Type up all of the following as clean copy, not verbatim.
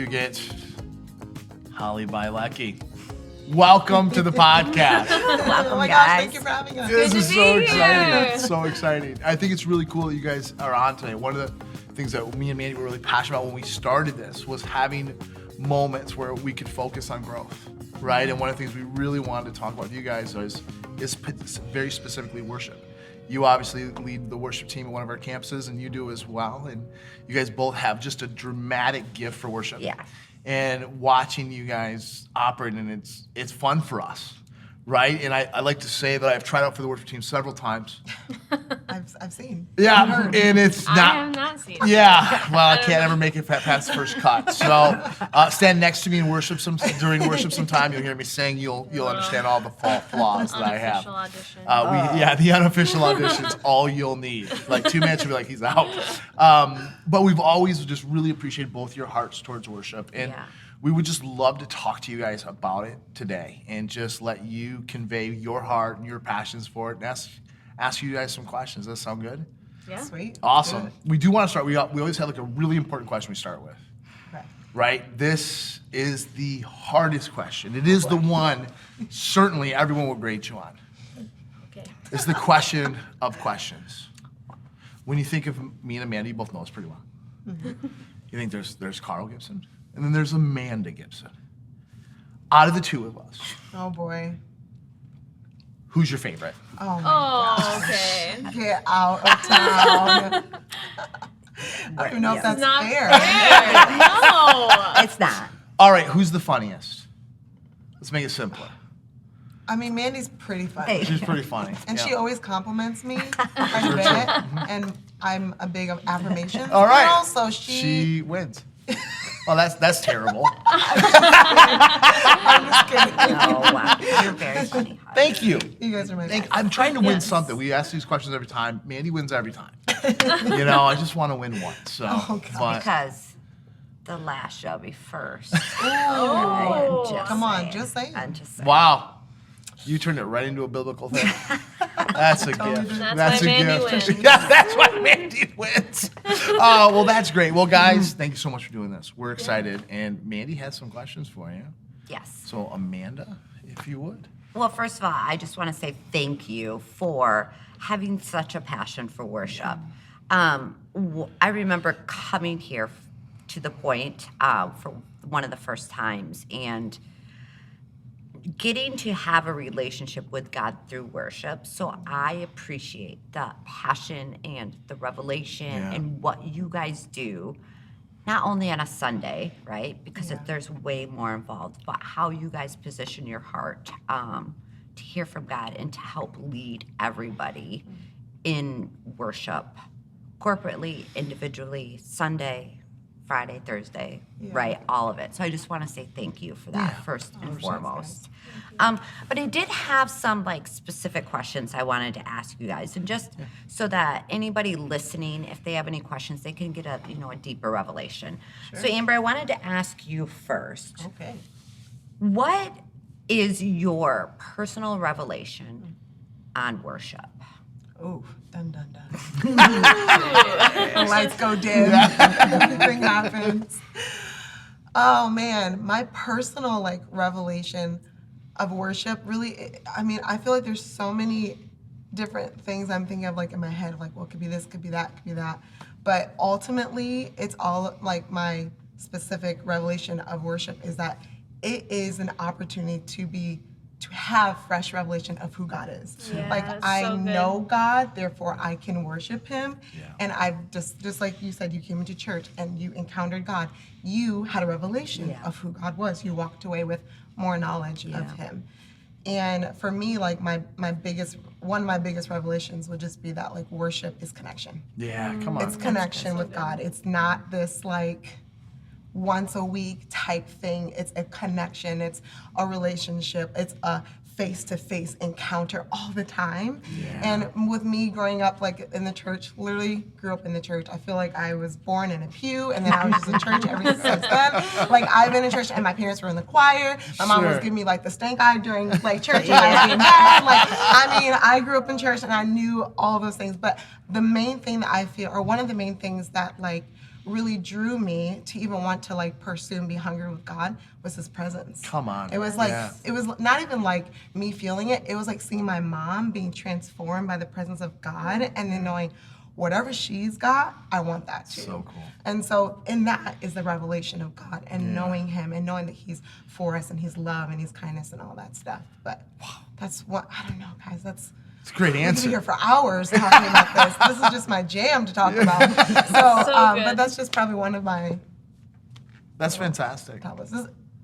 Fugitt, Hollie Bialecki. Welcome to the podcast. Welcome, oh my guys. gosh, thank you for having us. This is so be exciting. here. It's so exciting. I think it's really cool that you guys are on today. One of the things that me and Mandy were really passionate about when we started this was having moments where we could focus on growth, right? And one of the things we really wanted to talk about with you guys is very specifically worship. You obviously lead the worship team at one of our campuses, and you do as well. And you guys both have just a dramatic gift for worship. Yeah. And watching you guys operate, and it's fun for us, right? And I like to say that I've tried out for the worship team several times. I've seen. Yeah, and it's not. I have not seen it. Yeah, well, I can't ever make it past the first cut. So stand next to me in worship during worship sometime. You'll hear me sing. You'll understand all the flaws that I have. Unofficial audition. Yeah, the unofficial audition's all you'll need. Like 2 minutes, you'll be like, he's out. But we've always just really appreciated both your hearts towards worship. And we would just love to talk to you guys about it today and just let you convey your heart and your passions for it and ask you guys some questions. Does that sound good? Yeah. Sweet. Awesome. Good. We do want to start. We always have like a really important question we start with. Okay. Right? This is the hardest question. It is the one certainly everyone will grade you on. Okay. It's the question of questions. When you think of me and Amanda, you both know us pretty well. Mm-hmm. You think there's Karl Gibson, and then there's Amanda Gibson. Out of the two of us, Oh boy. who's your favorite? Oh my Oh, okay. gosh. Get out of town. I don't even know if that's Not fair. fair. No. It's not. All right, who's the funniest? Let's make it simpler. I mean, Mandy's pretty funny. Hey. She's pretty funny. And Yeah. she always compliments me quite a bit. And I'm a big affirmations All right. girl, so She wins. Well, that's terrible. I'm just kidding. Oh, wow. You're very funny. Hollie. Thank you. You guys are my best. I'm trying to win Yes. something. We ask these questions every time. Mandy wins every time. I just want to win once. So, Oh, God. but Because the last shall be first. Oh. I'm just Come on, saying. just say it. I'm just saying. wow, you turned it right into a biblical thing. That's a gift. did. That's a why Mandy gift. wins. Yeah, that's why Mandy wins. Well, that's great. Well, guys, thank you so much for doing this. We're excited, and Mandy has some questions for you. Yes. So, Amanda, if you would. Well, first of all, I just want to say thank you for having such a passion for worship. I remember coming here to the point for one of the first times and getting to have a relationship with God through worship. So I appreciate the passion and the revelation and what you guys do. Not only on a Sunday, right? Because there's way more involved, but how you guys position your heart to hear from God and to help lead everybody in worship, corporately, individually, Sunday, Friday, Thursday, right? All of it. So I just want to say thank you for that first and foremost. But I did have some specific questions I wanted to ask you guys, and just so that anybody listening, if they have any questions, they can get a deeper revelation. So Amber, I wanted to ask you first. Okay. What is your personal revelation on worship? Oh, dun dun dun. The lights go dim. Everything happens. Oh man, my personal revelation of worship really. I mean, I feel like there's so many different things I'm thinking of in my head. Well, it could be this, could be that, could be that. But ultimately, it's all my specific revelation of worship is that it is an opportunity to have fresh revelation of who God is. Yeah, that's I so good. know God, therefore I can worship him. Yeah. And I've just like you said, you came into church and you encountered God. You had a revelation of who God was. You walked away with more knowledge of him. And for me, one of my biggest revelations would just be that worship is connection. Yeah, come on. It's connection with God. It's not this once a week type thing. It's a connection. It's a relationship. It's a face-to-face encounter all the time. Yeah. And with me growing up in the church, literally grew up in the church. I feel like I was born in a pew and then I was just in church ever since then. I've been in church and my parents were in the choir. My mom was giving me the stank eye during church when I was being bad. I grew up in church and I knew all those things. But the main thing that I feel, or one of the main things that really drew me to even want to like pursue and be hungry with God was his presence. Come on. It was like, Yeah. it was not even like me feeling it. It was like seeing my mom being transformed by the presence of God and then knowing whatever she's got, I want that too. So cool. And so in that is the revelation of God and knowing him and knowing that he's for us and he's love and he's kindness and all that stuff. But that's what, I don't know, guys, that's, It's a great we could be answer. here for hours talking about this. This is just my jam to talk about. So, So good. but that's just probably one of my That's fantastic. topics.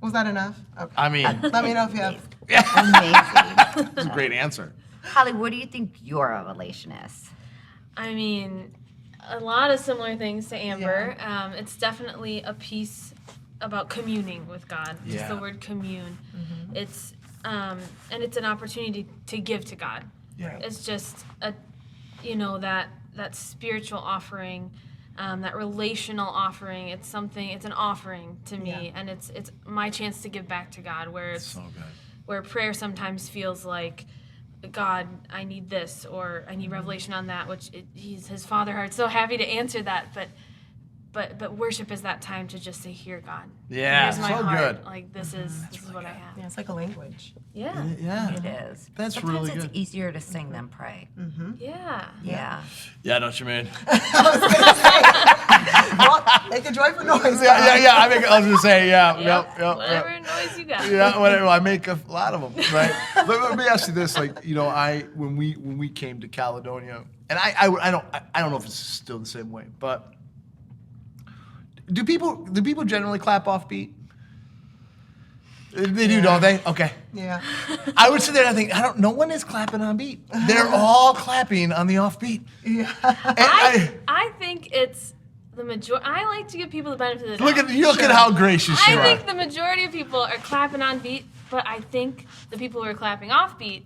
Was that enough? Okay. I mean, Let me know if you have. Amazing. it's a great answer. Hollie, what do you think your revelation is? I mean, a lot of similar things to Amber. It's definitely a piece about communing with God. Just Yeah. the word commune. It's and it's an opportunity to give to God. Yeah. It's just that spiritual offering, that relational offering. It's an offering to me, and it's my chance to give back to God. Where it's So good. where prayer sometimes feels like, God, I need this, or I need revelation on that, which he's his father heart. So happy to answer that, but worship is that time to just say, "Here, God, Yeah, here's my so heart. good. Like this is what I have." Yeah, it's like a language. Yeah, Yeah. It is. That's Sometimes really it's good. easier to sing than pray. yeah. Yeah. Yeah, I know what you mean. Well, make a joyful noise. Yeah. I was gonna say, yeah. Yep. Whatever noise you got. Yeah, whatever. I make a lot of them, right? Let me ask you this: like, when we came to Caledonia, and I don't know if it's still the same way, but do people generally clap off beat? They do, don't they? Okay. Yeah. I would sit there and I think, no one is clapping on beat. They're all clapping on the off beat. Yeah. And I think it's the majority. I like to give people the benefit of the doubt. look at how gracious you I are. think the majority of people are clapping on beat, but I think the people who are clapping off beat,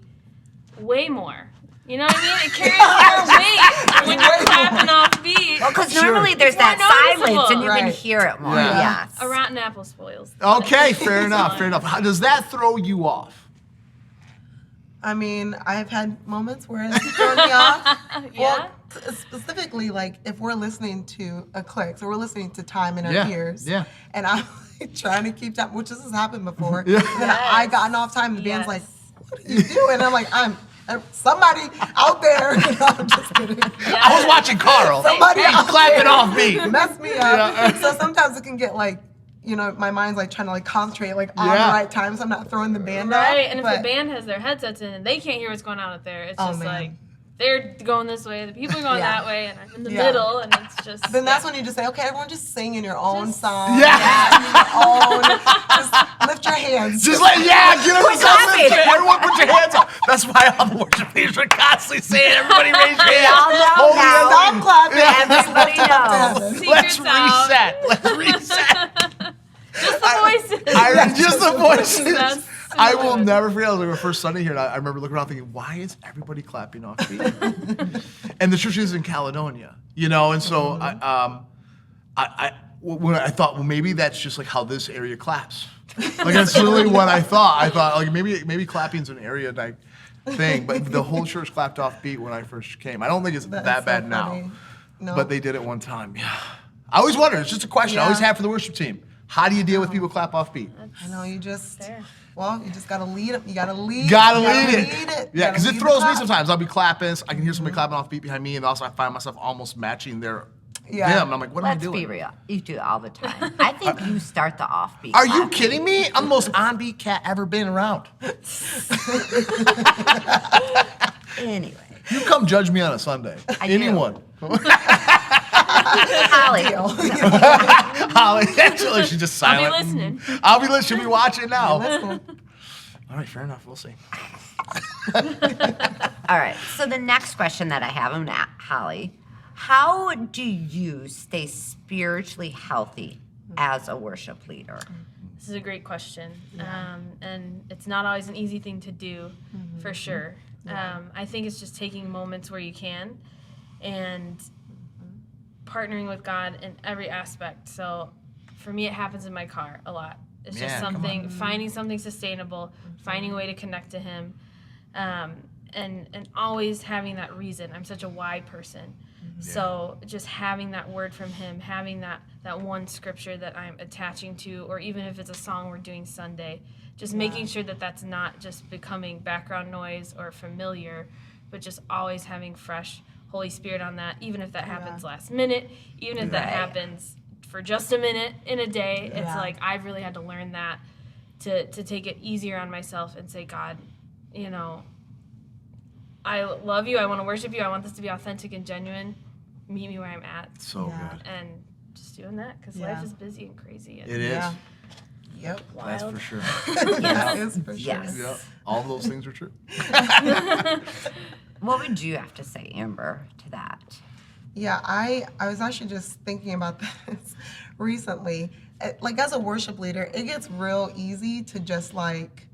way more. You know what I mean? It carries more weight when you're clapping off beat. Because Sure. normally there's It's more that silence noticeable. and you can Right. hear it more. Yeah. Yes. A rotten apple spoils. Okay, fair enough. How, does that throw you off? I mean, I've had moments where it's thrown me off. Yeah? Well, specifically, like if we're listening to a click, so we're listening to time in our ears. Yeah. And I'm like, trying to keep time, which this has happened before. Yeah. And then I gotten off time, the band's Yes. like, "What are you doing?" And I'm like, I'm somebody out there. I'm just kidding. I was watching Carl. Somebody He's out clapping there off beat. mess me up. So sometimes it can get like, my mind's like trying to like concentrate like on the right time, so I'm not throwing the band off. Right, and if but- the band has their headsets in and they can't hear what's going on up there, it's Oh, just man. like they're going this way, the people are going Yeah. that way, and I'm in the Yeah. middle, and it's just. Then that's when you just say, okay, everyone just sing in your own Just- song. Yeah. Just lift your hands. Just like, get everyone, clapping. everyone put your hands up. That's why all the worship leaders are constantly saying, everybody raise your hands. all know Hold the now. hands up. Stop clapping. Everybody knows. Let's Secrets out. reset. Let's reset. Just the voices. Just the voices. That's I will similar. never forget. It was like our first Sunday here, and I remember looking around thinking, why is everybody clapping off beat? And the church is in Caledonia, and so when I thought, well, maybe that's just like how this area claps. Like that's really what I thought. I thought like maybe clapping's an area like thing, but the whole church clapped off beat when I first came. I don't think it's That's that so bad funny. now, No. but they did it one time. Yeah, I always wonder. It's just a question I always Yeah. have for the worship team. How do you deal with people clap off beat? I know you just. Fair. Well, you just gotta lead it. You gotta lead. Gotta you lead it. You Yeah, gotta because it lead the throws me clap. sometimes. I'll be clapping. I can hear somebody clapping off beat behind me, and also I find myself almost matching them. And I'm like, what am I Let's doing? be real. You do it all the time. I think you start the offbeat. Are you clapping. kidding me? I'm the most on-beat cat ever been around. Anyway. You come judge me on a Sunday. I do. Anyone. Hollie. Holly, actually, she's just I'll be silent. listening. I'll be listening. She'll be watching now. Listen. All right, fair enough. We'll see. All right. So the next question that I have, Hollie, how do you stay spiritually healthy as a worship leader? This is a great question, and it's not always an easy thing to do, for sure. I think it's just taking moments where you can, and partnering with God in every aspect. So, for me, it happens in my car a lot. It's just Man, come something, finding something sustainable, finding a way to connect to Him, and always having that reason. I'm such a why person. So just having that word from Him, having that that one scripture that I'm attaching to, or even if it's a song we're doing Sunday, just making sure that that's not just becoming background noise or familiar, but just always having fresh Holy Spirit on that, even if that happens last minute, even if that happens for just a minute in a day. It's like I've really had to learn that to take it easier on myself and say, God, you know, I love you, I want to worship you, I want this to be authentic and genuine. Meet me where I'm at. So good. And just doing that, because life is busy and crazy. And It is. Yep. wild. That's for sure. That is for sure. Yes. Yep. All of those things are true. What would you have to say, Amber, to that? Yeah, I was actually just thinking about this recently. Like, as a worship leader, it gets real easy to just like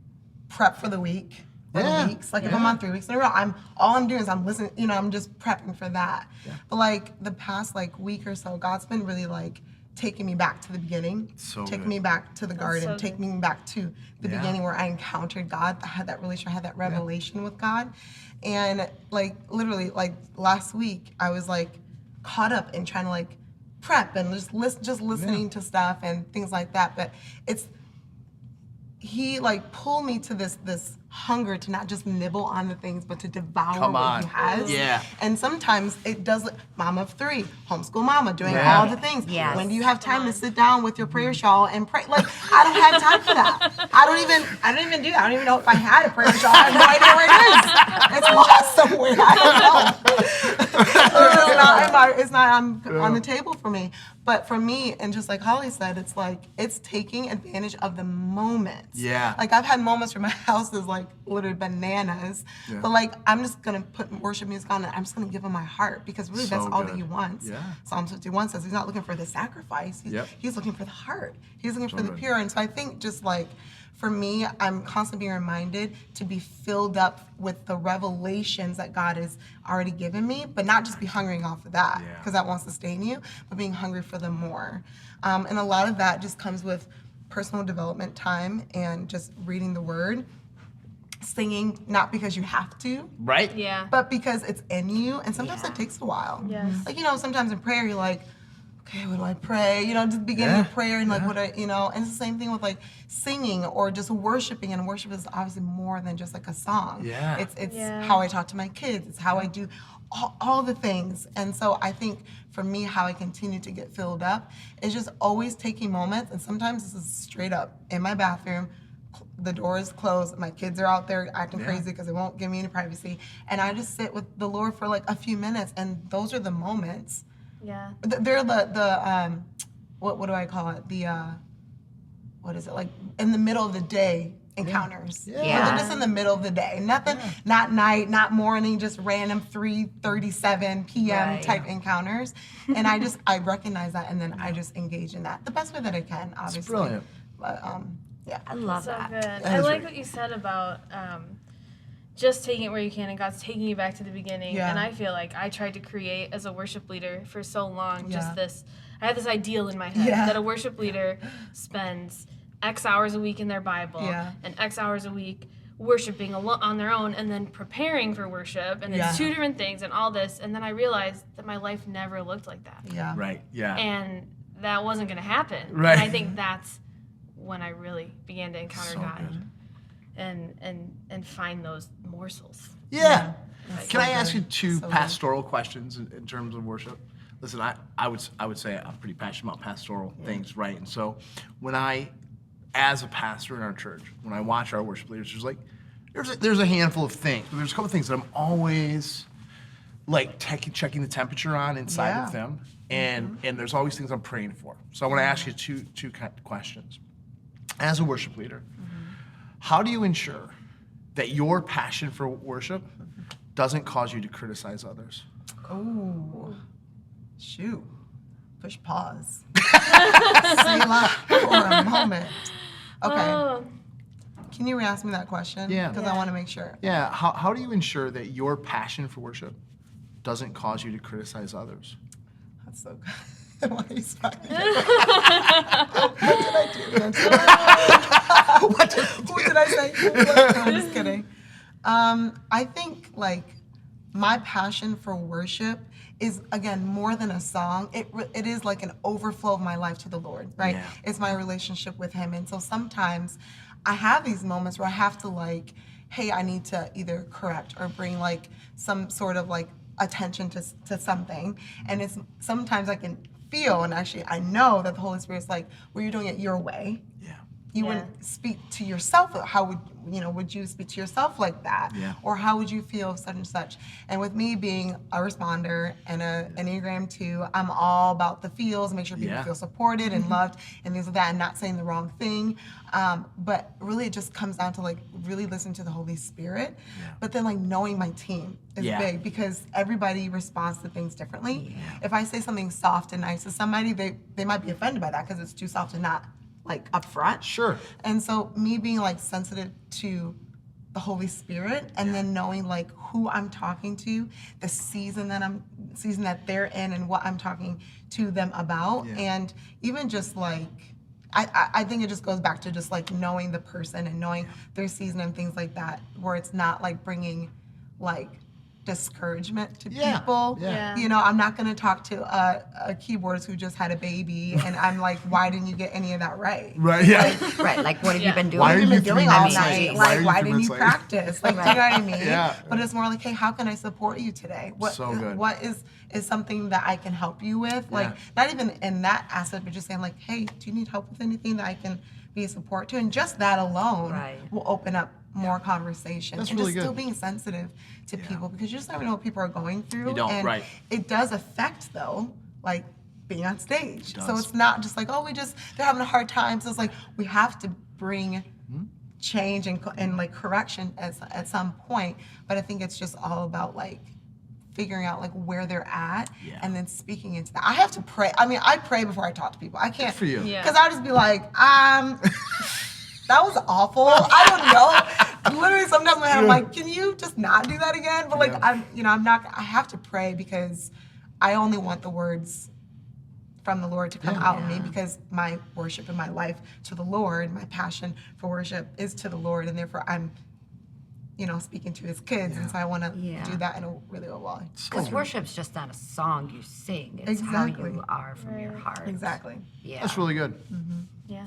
prep for the week or the weeks. Like, if I'm on 3 weeks in a row, all I'm doing is I'm listening. You know, I'm just prepping for that. Yeah. But like the past like week or so, God's been really like taking me back to the beginning, taking me back to the garden, taking me back to the beginning where I encountered God. I had that relationship, I had that revelation with God. And like literally like last week, I was like caught up in trying to like prep and just listening to stuff and things like that. But he like pulled me to this hunger to not just nibble on the things, but to devour what he has. Yeah. And sometimes it does. Mom of 3, homeschool mama, doing all the things. Yes. When do you have time to sit down with your prayer shawl and pray? Like, I don't have time for that. I don't even do that. I don't even know if I had a prayer shawl. I have no idea where it is. It's lost somewhere. I don't know. It's not on the table for me. But for me, and just like Hollie said, it's like, it's taking advantage of the moments. Yeah. Like, I've had moments where my house is like literally bananas. Yeah. But like, I'm just gonna put worship music on and I'm just gonna give him my heart, because really that's all that he wants. Yeah. Psalm 51 says he's not looking for the sacrifice. He's looking for the heart. He's looking for the pure. And so I think just like, for me, I'm constantly being reminded to be filled up with the revelations that God has already given me, but not just be hungering off of that, because that won't sustain you, but being hungry for the more. And a lot of that just comes with personal development time and just reading the word, singing, not because you have to, right? Yeah. but because it's in you, and sometimes it takes a while. Yes. Like, you know, sometimes in prayer you're like, okay, what do I pray? You know, just beginning of prayer and like you know, and it's the same thing with like singing or just worshiping, and worship is obviously more than just like a song. Yeah. It's how I talk to my kids, it's how I do all the things. And so I think for me, how I continue to get filled up is just always taking moments, and sometimes this is straight up in my bathroom, the door is closed, my kids are out there acting crazy because they won't give me any privacy, and I just sit with the Lord for like a few minutes, and those are the moments. Yeah. They're the what do I call it? The what is it, like in the middle of the day encounters. Yeah. They're just in the middle of the day. Nothing, not night, not morning, just random 3:37 p.m. type encounters. And I recognize that, and then I just engage in that the best way that I can, obviously. It's brilliant. But yeah. I love So that. good. I like what you said about just taking it where you can, and God's taking you back to the beginning. Yeah. And I feel like I tried to create, as a worship leader for so long, just this, I had this ideal in my head that a worship leader spends X hours a week in their Bible and X hours a week worshiping on their own, and then preparing for worship, and it's two different things and all this. And then I realized that my life never looked like that. Yeah. Right. Yeah. And that wasn't going to happen. Right. And I think that's when I really began to encounter God. Good. And find those morsels. Yeah. Can I so ask you good. two So pastoral questions in terms of worship? Listen, I would say I'm pretty passionate about pastoral things, right? And so when I, as a pastor in our church, when I watch our worship leaders, there's a handful of things, but there's a couple of things that I'm always like checking the temperature on inside of them, and there's always things I'm praying for. So I want to ask you two questions. As a worship leader, how do you ensure that your passion for worship doesn't cause you to criticize others? Oh, shoot. Push pause. Selah for a moment. Okay. Oh. Can you re-ask me that question? Yeah. Because I want to make sure. Yeah, how do you ensure that your passion for worship doesn't cause you to criticize others? That's so good. Why are you smiling? What did I say? I'm just kidding. I think, like, my passion for worship is, again, more than a song. It is like an overflow of my life to the Lord, right? Yeah. It's my relationship with him. And so sometimes I have these moments where I have to like, hey, I need to either correct or bring like some sort of like attention to something. And it's sometimes I can feel, and actually I know that the Holy Spirit's like, well, you're doing it your way. Yeah. You wouldn't speak to yourself. How would you speak to yourself like that? Yeah. Or how would you feel such and such? And with me being a responder and an Enneagram 2, I'm all about the feels, make sure people feel supported and loved and things like that, and not saying the wrong thing. But really it just comes down to like really listen to the Holy Spirit. Yeah. But then like knowing my team is big, because everybody responds to things differently. Yeah. If I say something soft and nice to somebody, they might be offended by that because it's too soft and not like up front. Sure. And so me being like sensitive to the Holy Spirit and then knowing like who I'm talking to, the season that they're in and what I'm talking to them about. And even just like, I think it just goes back to just like knowing the person and knowing their season and things like that, where it's not like bringing like discouragement to people. Yeah. You know, I'm not going to talk to a keyboardist who just had a baby and I'm like, why didn't you get any of that right? Right, yeah. Right, like what have you been doing? Why are you doing all 3 minutes night? late? Like, why are you didn't you 3 minutes late? practice? Like, do you know what I mean? Yeah. But it's more like, hey, how can I support you today? So good. What is something that I can help you with? Like, not even in that aspect, but just saying like, hey, do you need help with anything that I can be a support to? And just that alone will open up more conversation. That's and really just still good. being sensitive to people, because you just never know what people are going through. You don't, and right. it does affect though, like being on stage. So does. it's not just like, oh, they're having a hard time. So it's like, we have to bring change and like correction at some point. But I think it's just all about like figuring out like where they're at and then speaking into that. I have to pray. I mean, I pray before I talk to people. I can't. Good for you. Because I'll just be like, that was awful. I don't know. Literally, sometimes in my head, I'm like, can you just not do that again? But like, I'm not. I have to pray because I only want the words from the Lord to come out of me, because my worship in my life to the Lord, my passion for worship is to the Lord, and therefore I'm, speaking to His kids, and so I want to do that in a really good way. Because worship's just not a song you sing; it's how you are from your heart. Exactly. Yeah, That's really good. Yeah.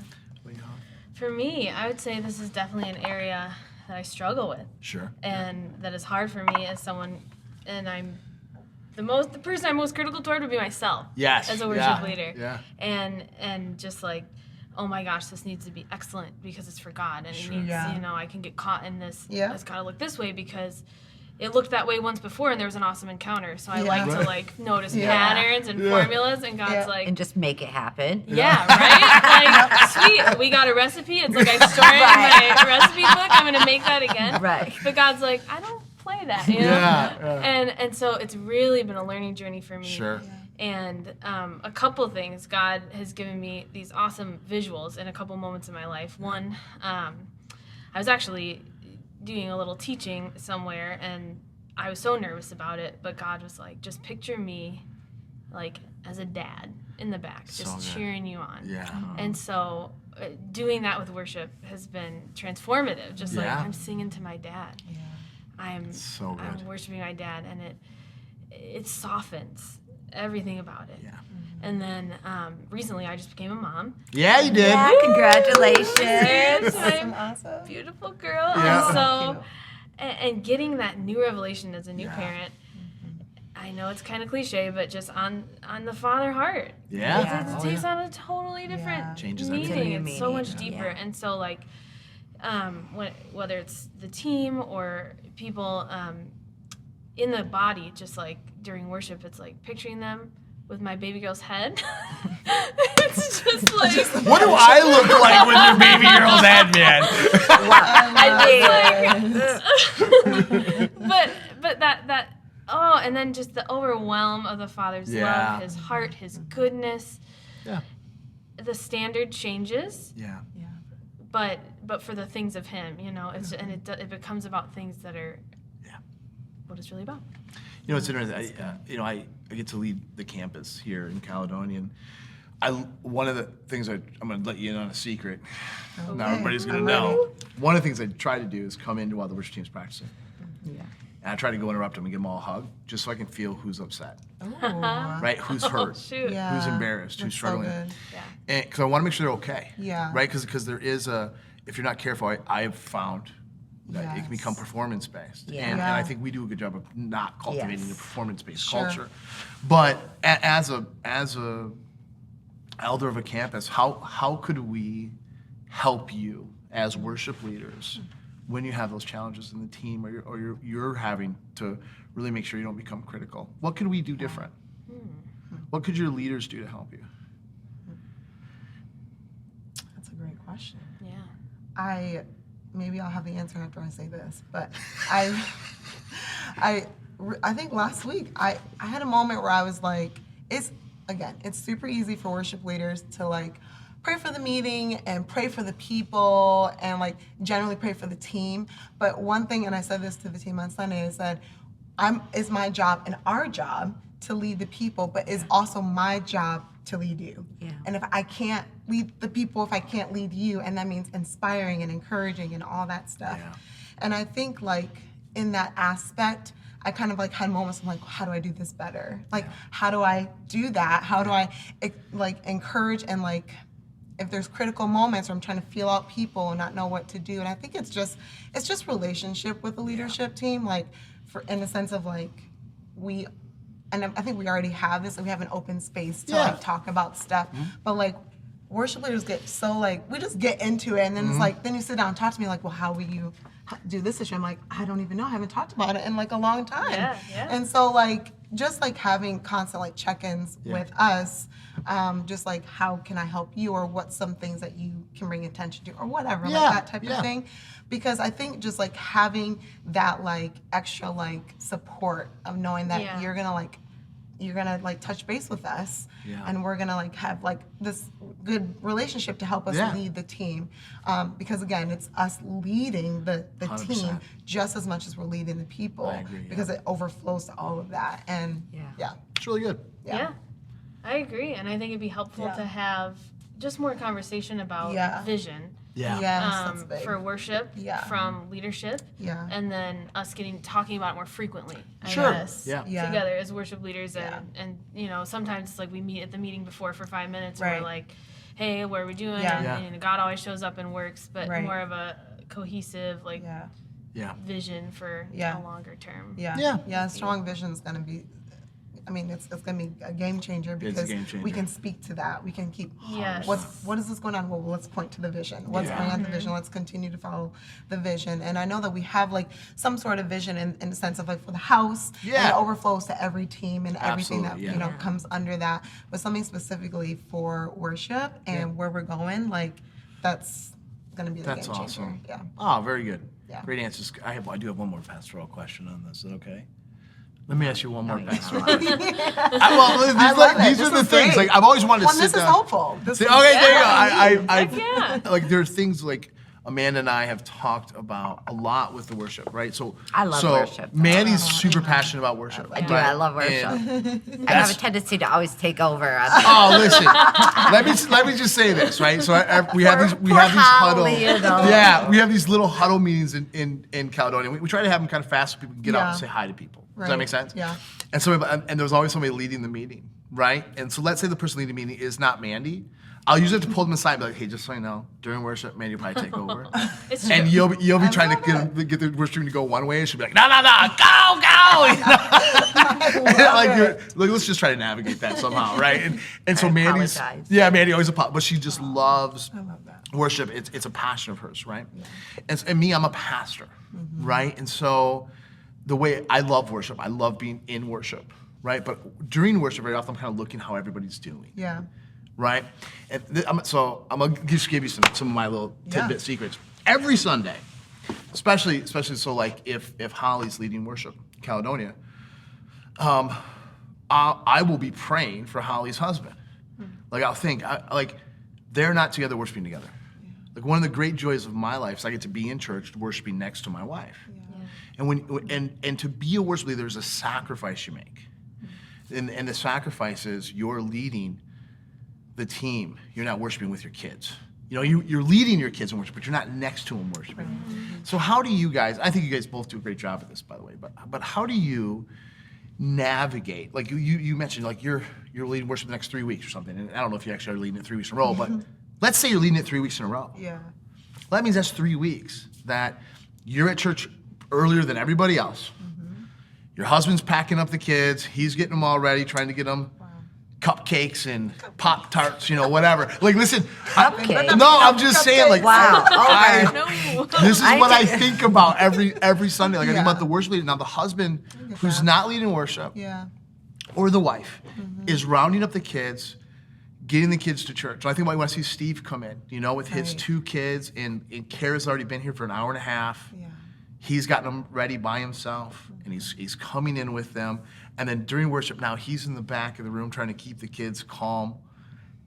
For me, I would say this is definitely an area that I struggle with. Sure. And that is hard for me as someone, and I'm the person I'm most critical toward would be myself. Yes. As a worship leader. Yeah. And just like, oh my gosh, this needs to be excellent because it's for God, and it needs, I can get caught in this. Yeah. It's got to look this way because it looked that way once before and there was an awesome encounter. So I like to like notice patterns and formulas, and God's like, and just make it happen. Yeah, right? Like, sweet, we got a recipe. It's like I store it in my recipe book. I'm going to make that again. Right. But God's like, I don't play that, you know? And so it's really been a learning journey for me. Sure. And a couple things. God has given me these awesome visuals in a couple moments in my life. One, I was actually doing a little teaching somewhere, and I was so nervous about it, but God was like, just picture me like as a dad in the back, just cheering you on. Yeah. And so doing that with worship has been transformative. Just like I'm singing to my dad. Yeah. I'm worshiping my dad, and it softens everything about it. Yeah. And then recently I just became a mom. Yeah, you did. Yeah, congratulations. Awesome. Beautiful girl. Yeah. And so, and getting that new revelation as a new parent, I know it's kind of cliche, but just on the father heart. Yeah. It takes on a totally different meaning. It's so much deeper. Yeah. And so like, whether it's the team or people in the body, just like during worship, it's like picturing them with my baby girl's head. It's just like, what do I look like with your baby girl's head, man? But that and then just the overwhelm of the Father's love, His heart, His goodness. Yeah. The standard changes. Yeah. Yeah. But for the things of Him, it becomes about things that are what it's really about. It's interesting. I get to lead the campus here in Caledonia, and one of the things I'm going to let you in on a secret. Okay. Now everybody's going to know. One of the things I try to do is come into while the worship team's practicing. Yeah. And I try to go interrupt them and give them all a hug, just so I can feel who's upset, Ooh. right? Who's hurt, Shoot. Yeah. who's embarrassed, who's That's so struggling. good. Yeah. Because I want to make sure they're okay. Yeah. Right? Because there is if you're not careful, I have found that it can become Yes. performance-based. Yeah. And Yeah. I think we do a good job of not cultivating Yes. the performance-based Sure. culture. But as a elder of a campus, how could we help you as worship leaders when you have those challenges in the team or you're having to really make sure you don't become critical? What could we do different? What could your leaders do to help you? That's a great question. Yeah. Maybe I'll have the answer after I say this, but I think last week I had a moment where I was like, it's super easy for worship leaders to like pray for the meeting and pray for the people and like generally pray for the team. But one thing, and I said this to the team on Sunday, is that it's my job and our job to lead the people, but it's also my job to lead you. Yeah. And if I can't lead the people, if I can't lead you, and that means inspiring and encouraging and all that stuff. Yeah. And I think like in that aspect, I kind of like had moments of like, how do I do this better? Like, how do I do that? How do I like encourage and like, if there's critical moments where I'm trying to feel out people and not know what to do. And I think it's just relationship with the leadership team, like in the sense of like and I think we already have this, and we have an open space to like talk about stuff. But like worship leaders get so like, we just get into it, and then it's like, then you sit down and talk to me like, well, how will you do this issue? I'm like, I don't even know, I haven't talked about it in like a long time. Yeah, yeah. And so like, just like having constant like check-ins with us, just like how can I help you, or what's some things that you can bring attention to, or whatever, like that type of thing. Because I think just like having that like extra like support of knowing that you're gonna like touch base with us, and we're gonna like have like this good relationship to help us lead the team. Because again, it's us leading the 100%. team just as much as we're leading the people. I agree, because it overflows to all of that. And It's really good. Yeah. I agree. And I think it'd be helpful to have just more conversation about vision. Yeah. Yes, that's big. For worship from leadership, and then us talking about it more frequently. I guess, Yeah. together as worship leaders, and you know, sometimes it's like we meet at the meeting before for 5 minutes, and we're like, hey, what are we doing? And God always shows up and works, but more of a cohesive like vision for a longer term. Strong vision is gonna be. I mean, it's going to be a game changer, because we can speak to that. We can keep, what is this going on? Well, let's point to the vision. Let's plan the vision. Let's continue to follow the vision. And I know that we have like some sort of vision in the sense of like for the house, and it overflows to every team and everything that, you know, comes under that. But something specifically for worship and where we're going, like that's going to be the game changer. Awesome. Yeah. Oh, very good. Yeah. Great answers. I do have one more pastoral question on this. Is that okay? Let me ask you one more pastoral. I love these it. are This the is things. great. Like I've always wanted to Well, sit this down. is hopeful. This is Okay, there you go. Heck yeah. Like there's things like Amanda and I have talked about a lot with the worship, right? So I love worship. Mandy's super passionate about worship. I do. right? I love worship. And I have a tendency to always take over. Oh, listen. let me just say this, right? So we have these huddle. Hollie, you know. Yeah, we have these little huddle meetings in Caledonia. We try to have them kind of fast so people can get out and say hi to people. Does that make sense? Yeah. And there's always somebody leading the meeting, right? And so let's say the person leading the meeting is not Mandy. I'll use it to pull them aside and be like, hey, just so you know, during worship, Mandy will probably take over. It's true. And you'll be trying to get the worship team to go one way, and she'll be like, no, go! And let's just try to navigate that somehow, right? And so Mandy always apologizes, but she just loves worship. It's a passion of hers, right? Yeah. And me, I'm a pastor, right? And so the way I love worship, I love being in worship, right? But during worship, very often I'm kind of looking how everybody's doing. Yeah. Right? And so I'm going to just give you some of my little tidbit secrets. Every Sunday, especially so like if Hollie's leading worship in Caledonia, I will be praying for Hollie's husband. Like I'll think, they're not together worshiping together. Like one of the great joys of my life is I get to be in church worshiping next to my wife. And to be a worship leader, there's a sacrifice you make. And the sacrifice is you're leading the team. You're not worshiping with your kids. you're leading your kids in worship, but you're not next to them worshiping. So how do you guys, I think you guys both do a great job at this, by the way, but how do you navigate, like you mentioned, like you're leading worship the next 3 weeks or something, and I don't know if you actually are leading it 3 weeks in a row, but let's say you're leading it 3 weeks in a row. Yeah. Well, that means that's 3 weeks that you're at church earlier than everybody else. Your husband's packing up the kids, he's getting them all ready, trying to get them cupcakes and Pop-Tarts, whatever. Like, listen, no, I'm just saying, like, Wow. this is what I think about every Sunday. Like, I think about the worship leader. Now, the husband who's not leading worship, or the wife, is rounding up the kids, getting the kids to church. So I think about when I see Steve come in, with his 2 kids, and Kara's already been here for an hour and a half. He's gotten them ready by himself, and he's coming in with them. And then during worship, now he's in the back of the room trying to keep the kids calm.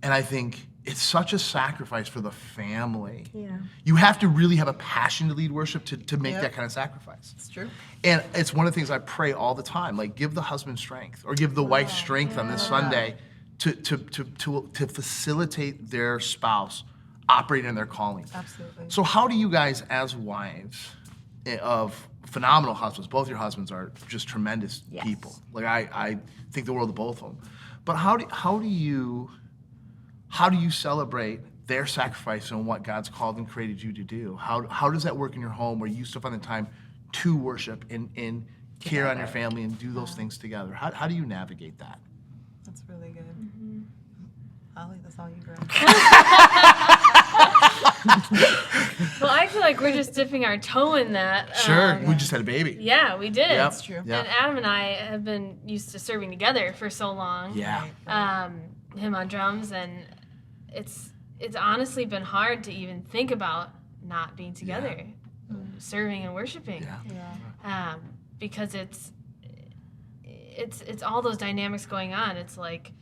And I think it's such a sacrifice for the family. Yeah. You have to really have a passion to lead worship to make that kind of sacrifice. It's true. And it's one of the things I pray all the time, like give the husband strength or give the wife strength on this Sunday to facilitate their spouse operating in their calling. Absolutely. So how do you guys, as wives of phenomenal husbands, both your husbands are just tremendous people. Like I think the world of both of them. But how do you celebrate their sacrifice and what God's called and created you to do? How does that work in your home where you still find the time to worship and care on your family and do those things together? How do you navigate that? That's really good. Hollie, that's all you, girl. Well, I feel like we're just dipping our toe in that. Sure, we just had a baby. Yeah, we did. That's true. Yep. And Adam and I have been used to serving together for so long. Yeah. Him on drums, and it's honestly been hard to even think about not being together, serving and worshiping. Yeah. Because it's all those dynamics going on. It's like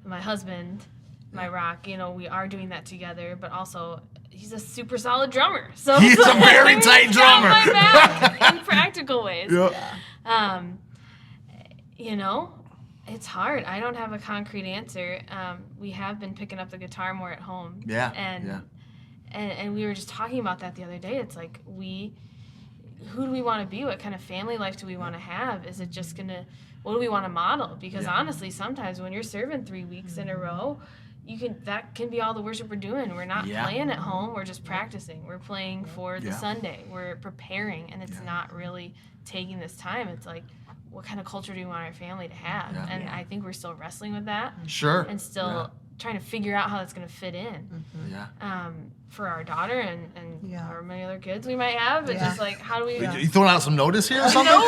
my husband, my rock, we are doing that together, but also he's a super solid drummer. So He's a very tight drummer. My back in practical ways. Yeah. It's hard. I don't have a concrete answer. We have been picking up the guitar more at home. Yeah. And we were just talking about that the other day. It's like who do we want to be? What kind of family life do we want to have? Is it just what do we want to model? Because honestly, sometimes when you're serving 3 weeks in a row, that can be all the worship we're doing. We're not playing at home. We're just practicing. We're playing for the Sunday. We're preparing, and it's not really taking this time. It's like, what kind of culture do we want our family to have? Yeah. And I think we're still wrestling with that. Sure. And still trying to figure out how that's going to fit in. For our daughter and our many other kids we might have. But just like, how do we... You throwing out some notice here or something? No.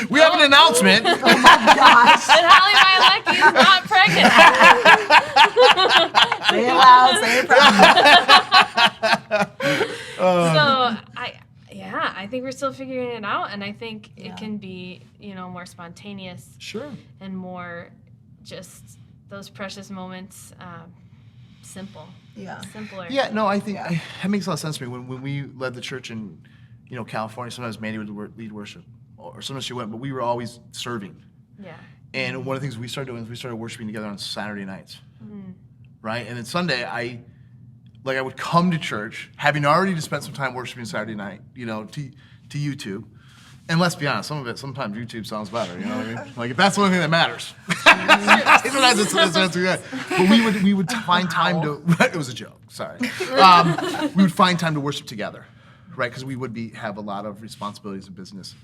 We have an announcement. Oh my gosh. And Hollie Bialecki is not pregnant. Say it loud, say it proud. So I think we're still figuring it out, and I think it can be, more spontaneous. Sure. And more just those precious moments, simple. Yeah. Simpler. Yeah, no, I think that makes a lot of sense to me. When we led the church in, California, sometimes Mandy would lead worship, or sometimes she went, but we were always serving. Yeah. And one of the things we started doing is we started worshiping together on Saturday nights, right? And then Sunday, I would come to church, having already spent some time worshiping Saturday night, to YouTube. And let's be honest, sometimes YouTube sounds better, you know what I mean? Like, if that's the only thing that matters. Sometimes it's good. But we would find time to, it was a joke, sorry. We would find time to worship together, right? Because we would have a lot of responsibilities in business.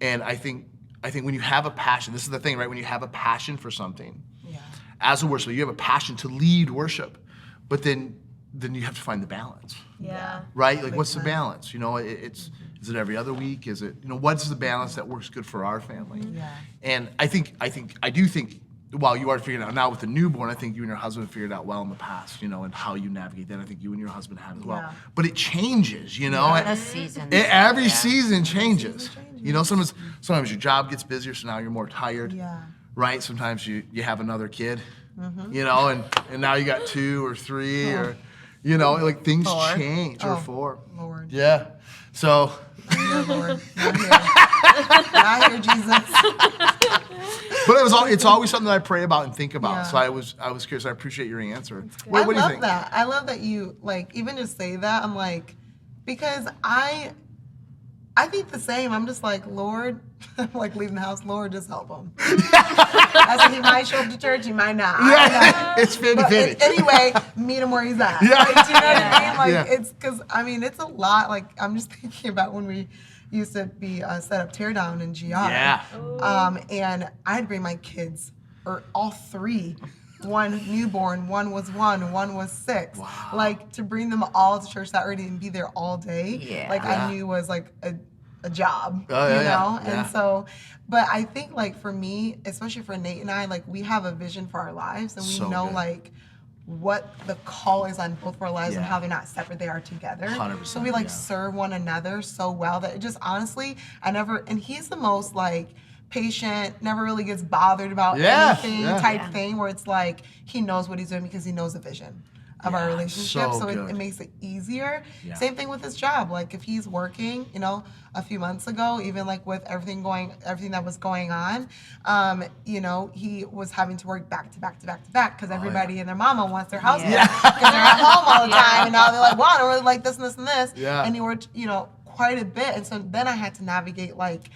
And I think when you have a passion, this is the thing, right? When you have a passion for something, as a worshiper, you have a passion to lead worship, but then you have to find the balance. Yeah. Right? Like, what's the balance? Is it every other week? Is it, what's the balance that works good for our family? Yeah. And I do think, while you are figuring it out now with the newborn, I think you and your husband figured it out well in the past, and how you navigate that. I think you and your husband have as well. Yeah. But it changes, The season. Every season changes. Sometimes your job gets busier, so now you're more tired. Yeah. Right? Sometimes you have another kid, and now you got 2 or 3 or, like things change, or 4. Lord. Yeah. So. Lord. Not here. I hear Jesus. But it's always something that I pray about and think about. Yeah. So I was curious. I appreciate your answer. I What do you love think? that. I love that you like even just say that. I'm like, because I think the same. I'm just like, Lord, I'm like leaving the house. Lord, just help him. I said he might show up to church, he might not. Yeah, it's But 50-50. anyway, meet him where he's at. Yeah. Like, do you know what I mean? Like Yeah. it's because I mean it's a lot. Like I'm just thinking about when we used to be set up teardown in GR. Yeah. And I'd bring my kids, or all three. One newborn, one was 6. Wow. Like to bring them all to church Saturday and be there all day. Yeah. Like Yeah. I knew was like a job. Oh, yeah, you know? yeah. And so, but I think like for me, especially for Nate and I, like we have a vision for our lives and we So know good. like what the call is on both of our lives and Yeah. how they're not separate, they are together. 100%, So we like yeah. serve one another so well that it just honestly, and he's the most like patient, never really gets bothered about Yeah, anything yeah. type thing where it's like he knows what he's doing because he knows the vision of our Yeah, relationship. so So good. it makes it easier. Yeah. Same thing with his job. Like if he's working, you know, a few months ago, even like with everything that was going on, you know, he was having to work back to back to back to back because everybody and their mama wants their house Yeah. because they're at home all the time, and now they're like, wow, I don't really like this and this and this. Yeah. And he worked, you know, quite a bit, and so then I had to navigate like,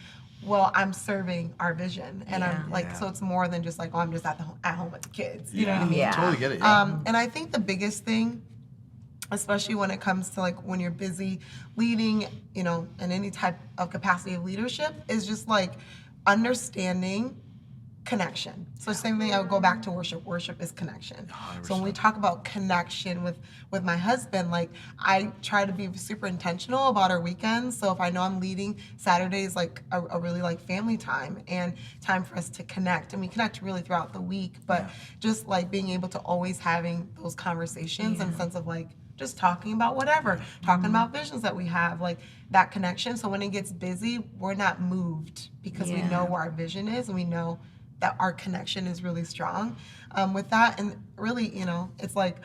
well, I'm serving our vision, and I'm like, Yeah. so it's more than just like, oh, I'm just at home with the kids. You know what I mean? Yeah. Totally get it. Yeah. And I think the biggest thing, especially when it comes to like when you're busy leading, you know, in any type of capacity of leadership, is just like understanding connection. So same thing, I would go back to worship. Worship is connection. So when we talk about connection with my husband, like I try to be super intentional about our weekends. So if I know I'm leading, Saturday is like a really like family time and time for us to connect. And we connect really throughout the week, but just like being able to always having those conversations in the sense of like just talking about whatever, talking about visions that we have, like that connection. So when it gets busy, we're not moved because we know where our vision is and we know that our connection is really strong with that. And really, you know, it's like,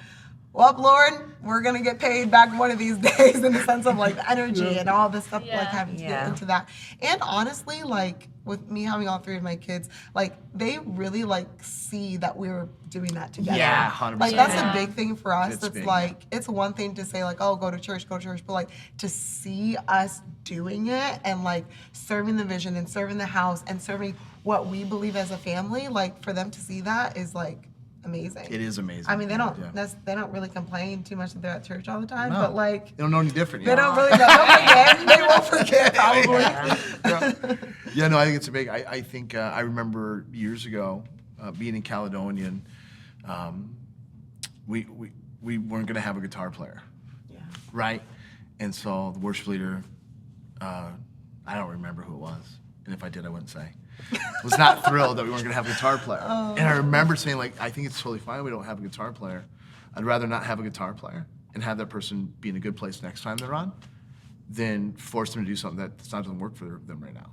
well, Lord, we're going to get paid back one of these days in the sense of like the energy and all this stuff, like having to get into that. And honestly, like with me having all three of my kids, like they really like see that we're doing that together. Yeah, 100%. Like that's a big thing for us. It's It's big, like, it's one thing to say like, oh, go to church, but like to see us doing it and like serving the vision and serving the house and serving what we believe as a family, like for them to see that is like amazing. It is amazing. I mean, they don't Yeah. they don't really complain too much that they're at church all the time, No. but like They don't know any different. they yeah. don't really know. They'll forget. They won't forget probably. Yeah, no, I think it's a big. I think I remember years ago being in Caledonia, and we weren't going to have a guitar player, right? And so the worship leader, I don't remember who it was, and if I did, I wouldn't say. Was not thrilled that we weren't going to have a guitar player. And I remember saying like, I think it's totally fine we don't have a guitar player. I'd rather not have a guitar player and have that person be in a good place next time they're on than force them to do something that doesn't work for them right now.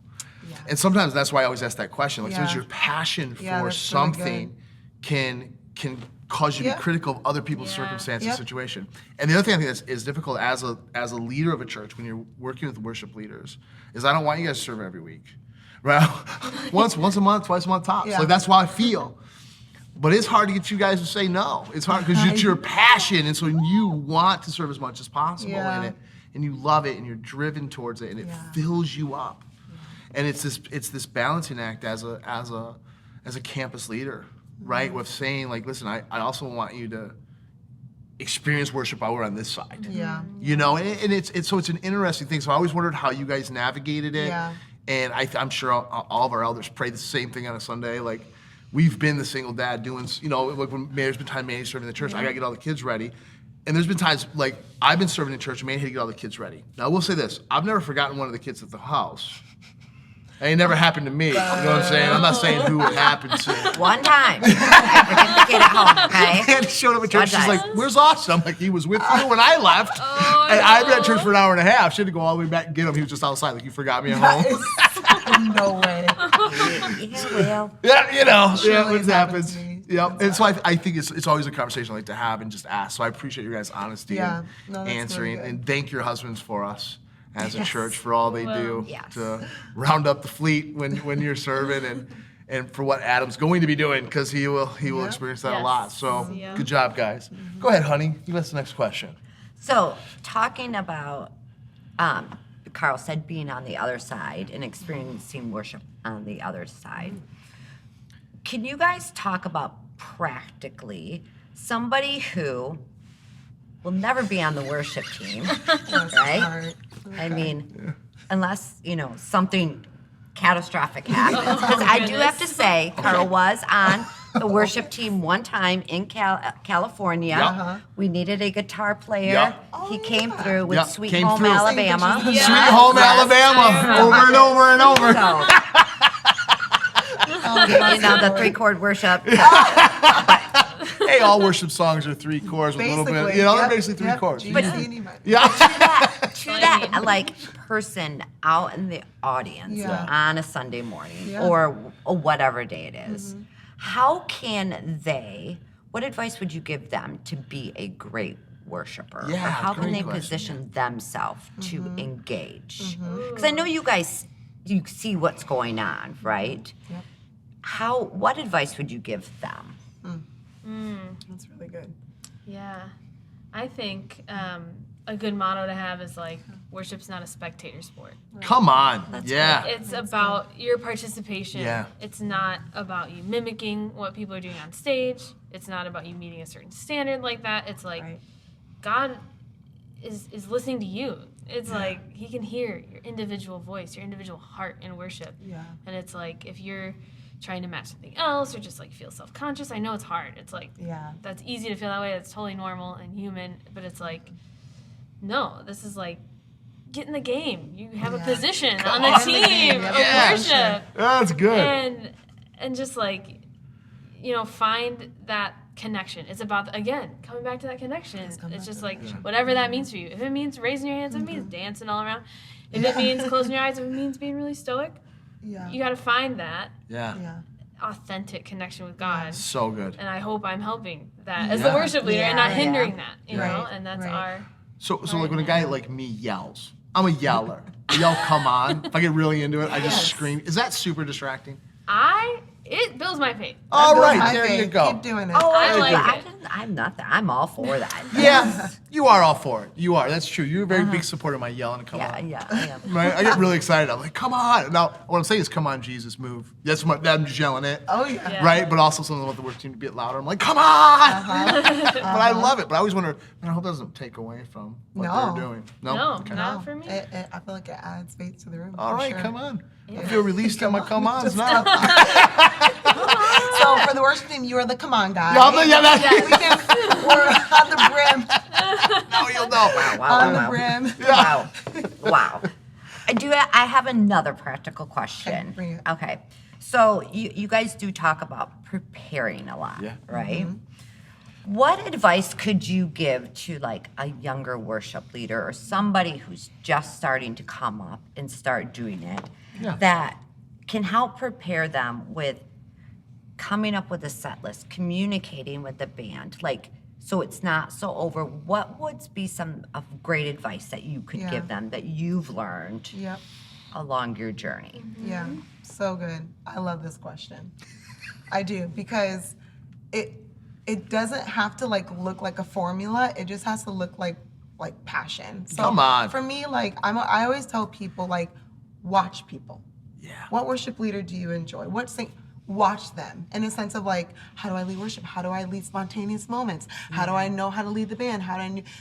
And sometimes that's why I always ask that question. Like, sometimes your passion for that's really something can cause you to be critical of other people's circumstances, Yep. situation. And the other thing I think is difficult as a leader of a church when you're working with worship leaders is I don't want you guys to serve every week, right? once a month, twice a month tops. Yeah. Like that's how I feel. But it's hard to get you guys to say no. It's hard because it's your passion, and so you want to serve as much as possible in it, and you love it, and you're driven towards it, and it fills you up. And it's this balancing act as a campus leader, right? With saying like, listen, I also want you to experience worship while we're on this side. Yeah. You know, and it's an interesting thing. So I always wondered how you guys navigated it. Yeah. And I'm sure all of our elders pray the same thing on a Sunday. Like, we've been the single dad doing, you know, like when there's been time Manny's serving the church, I gotta get all the kids ready. And there's been times like I've been serving in church and Manny had to get all the kids ready. Now I will say this, I've never forgotten one of the kids at the house. It ain't never happened to me. You know what I'm saying? I'm not saying who it happened to. One time. I forget the kid at home, okay? And showed up at church. She's One like, "Where's Austin?" I'm like, "He was with you when I left." And I've been at church for an hour and a half. She had to go all the way back and get him. He was just outside. Like, you forgot me at home. No way. Yeah, well. Yeah, you know, Surely it it's happened happens. to me. Yep. And so I think it's always a conversation I like to have and just ask. So I appreciate your guys' honesty Yeah. and No, that's answering. really good. And thank your husbands for us. as a church for all they do Yes. to round up the fleet when you're serving and for what Adam's going to be doing, because he will experience that a Yes. lot. So Yeah. good job, guys. Go ahead, honey. Give us the next question. So, talking about, Karl said being on the other side and experiencing worship on the other side. Can you guys talk about practically somebody who will never be on the worship team, right? Hard. I mean, unless, something catastrophic happens. Because I do have to say, Karl was on the worship team one time in California. Yeah. We needed a guitar player. Yeah. He came through with Yeah, Sweet came Home through. Alabama. Sweet Home Alabama, over and over and over. So, the 3-chord worship. Hey, all worship songs are 3 chords with a little bit. Basically, They're yep, basically 3 yep, chords. G, But- C, and E minor. Yeah. To that like person out in the audience Yeah. on a Sunday morning Yeah. or whatever day it is, how can what advice would you give them to be a great worshiper? Yeah, or how can great they question. position themselves to engage? Because I know you guys, you see what's going on, right? Yep. What advice would you give them? That's really good. Yeah, I think a good motto to have is like, worship's not a spectator sport. Come on. Yeah. It's about your participation. Yeah. It's not about you mimicking what people are doing on stage. It's not about you meeting a certain standard like that. It's like Right. God is listening to you. It's like he can hear your individual voice, your individual heart in worship. Yeah. And it's like if you're trying to match something else or just like feel self-conscious, I know it's hard. It's like Yeah. that's easy to feel that way. That's totally normal and human. But it's like, no, this is like, get in the game. You have a Yeah. position Come on the on. team of Yeah. worship. That's good. And just like, find that connection. It's about, again, coming back to that connection. It's just like, whatever that means for you. If it means raising your hands, if it means dancing all around. If it means closing your eyes, if it means being really stoic, Yeah. you got to find that Yeah. Yeah. authentic connection with God. So good. And I hope I'm helping that as the Yeah. worship leader and not Yeah. hindering that, you know? Right, And that's right. our... So like when a guy like me yells, I'm a yeller. I yell, come on. If I get really into it, I just scream. Is that super distracting? It builds my faith. All Builds right, my there you faith. go. Keep doing it. I like it. I'm not that. I'm all for that. Yeah, you are all for it. You are. That's true. You're a very big supporter of my yelling. Come Yeah, on. yeah, I am. Right? I get really excited. I'm like, come on. Now, what I'm saying is, come on, Jesus, move. I'm just yelling it. Oh, yeah. Yeah. Right? But also something with the work team to be louder. I'm like, come on. But I love it. But I always wonder, I hope that doesn't take away from what No. they're doing. No, Okay. not for me. I feel like it adds faith to the room. All for right, sure. come on. I feel released on my come ons now. So for the worship team, you are the come on guy. We're on the brim. Now you'll know. On the brim. Wow. Wow. I have another practical question. Okay, bring it. Okay. So you guys do talk about preparing a lot, Yeah. right? What advice could you give to like a younger worship leader or somebody who's just starting to come up and start doing it that can help prepare them with coming up with a set list, communicating with the band, like so it's not so over? What would be some of great advice that you could Yeah. give them that you've learned Yep. along your journey? Yeah. So good. I love this question. I do, because it doesn't have to like look like a formula. It just has to look like passion. So Come on. For me, like I always tell people, like, watch people. Yeah. What worship leader do you enjoy? Watch them in a sense of like, how do I lead worship? How do I lead spontaneous moments? How do I know how to lead the band?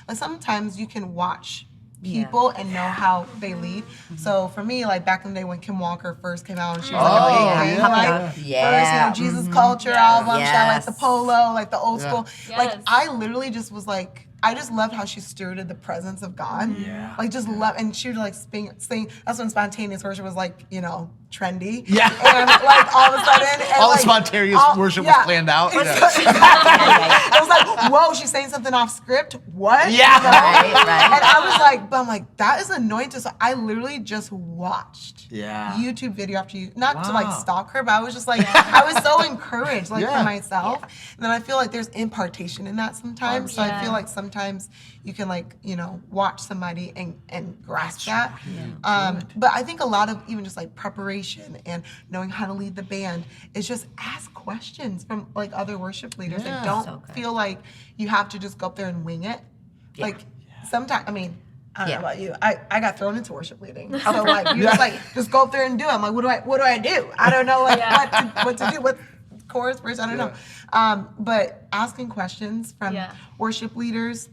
Like sometimes you can watch people and know how they lead. So for me, like back in the day when Kim Walker first came out and she was like a big thing, like first, Jesus Culture album, she had like the polo, like the old school. Like Yes. I literally just was like, I just loved how she stewarded the presence of God. Yeah. Like just love, and she would like sing. That's when spontaneous worship was like, trendy. Yeah. And like all of a sudden, and All the like, spontaneous worship was planned out. Yeah. I was like, whoa, she's saying something off script. What? Yeah. You know? Right. And I was like, but I'm like, that is annoying to. So I literally just watched Yeah. YouTube video after you, not to like Wow. stalk her, but I was just like, I was so encouraged, like Yeah. for myself. And then I feel like there's impartation in that sometimes. So I feel like sometimes you can like, you know, watch somebody and grasp that. But I think a lot of even just like preparation and knowing how to lead the band is just ask questions from like other worship leaders. Yeah. Like don't So good. feel like you have to just go up there and wing it. Like sometimes, I mean, I don't know about you. I got thrown into worship leading. So like you just like just go up there and do it. I'm like, what do I do? I don't know like what to do, what chorus, verse, I don't know. But asking questions from worship leaders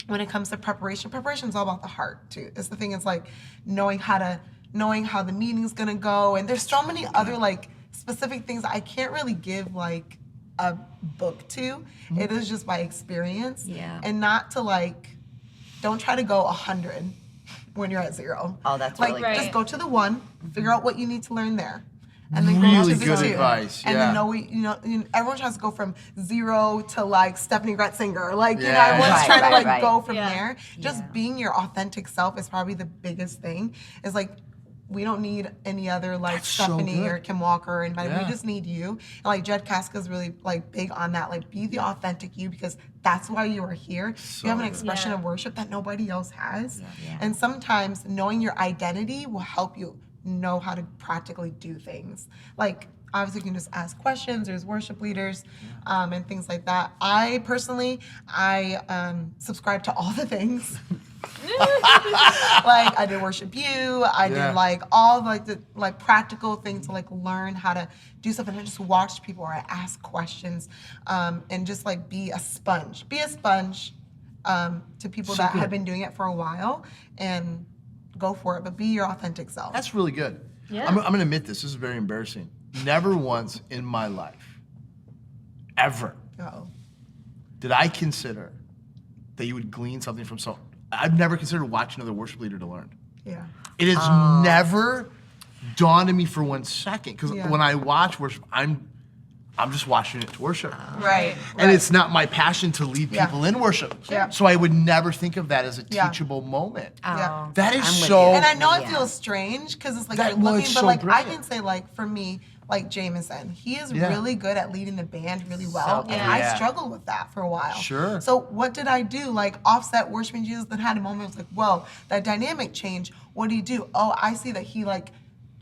when it comes to preparation is all about the heart too. It's the thing, it's like knowing how the meeting's gonna go, and there's so many other like specific things I can't really give like a book to. It is just by experience. Yeah. And not to like, don't try to go 100 when you're at 0. Oh, that's like really Right. just go to the 1, figure out what you need to learn there. And then Really go to the good 2. advice, And yeah. then everyone tries to go from 0 to like Stephanie Gretzinger. Like, you know, Yeah. everyone's Right, trying to right, like right. go from Yeah. there. Just being your authentic self is probably the biggest thing. Is like, we don't need any other like That's so Stephanie good. or Kim Walker or anybody. Yeah. We just need you. And like Jed Casca's really like big on that. Like be the authentic you, because that's why you are here. You have an good. expression Yeah. of worship that nobody else has. Yeah. And sometimes knowing your identity will help you know how to practically do things. Like obviously you can just ask questions, there's worship leaders and things like that. I personally, subscribe to all the things. Like I did worship you, I Yeah. did like all like the like practical things to like learn how to do stuff, and I just watched people, or I ask questions, and just like be a sponge to people that have been doing it for a while, and go for it, but be your authentic self. That's really good. Yeah. I'm going to admit this. This is very embarrassing. Never once in my life, ever, Uh-oh. did I consider that you would glean something from so. I've never considered watching another worship leader to learn. Yeah. It has never dawned on me for 1 second, because Yeah. when I watch worship, I'm just watching it to worship. Right. And it's not my passion to lead Yeah. people in worship. Yeah. So I would never think of that as a Yeah. teachable moment. Yeah. That is I'm with so. you. And I know it Yeah. feels strange because it's like That- you're well, looking, it's but so like I brilliant. can say like for me, like Jameson, he is Yeah. really good at leading the band really well, So and good. I Yeah. struggled with that for a while. Sure. So what did I do? Like Offset worshiping Jesus, then had a moment. I was like, whoa, that dynamic changed. What do you do? Oh, I see that he like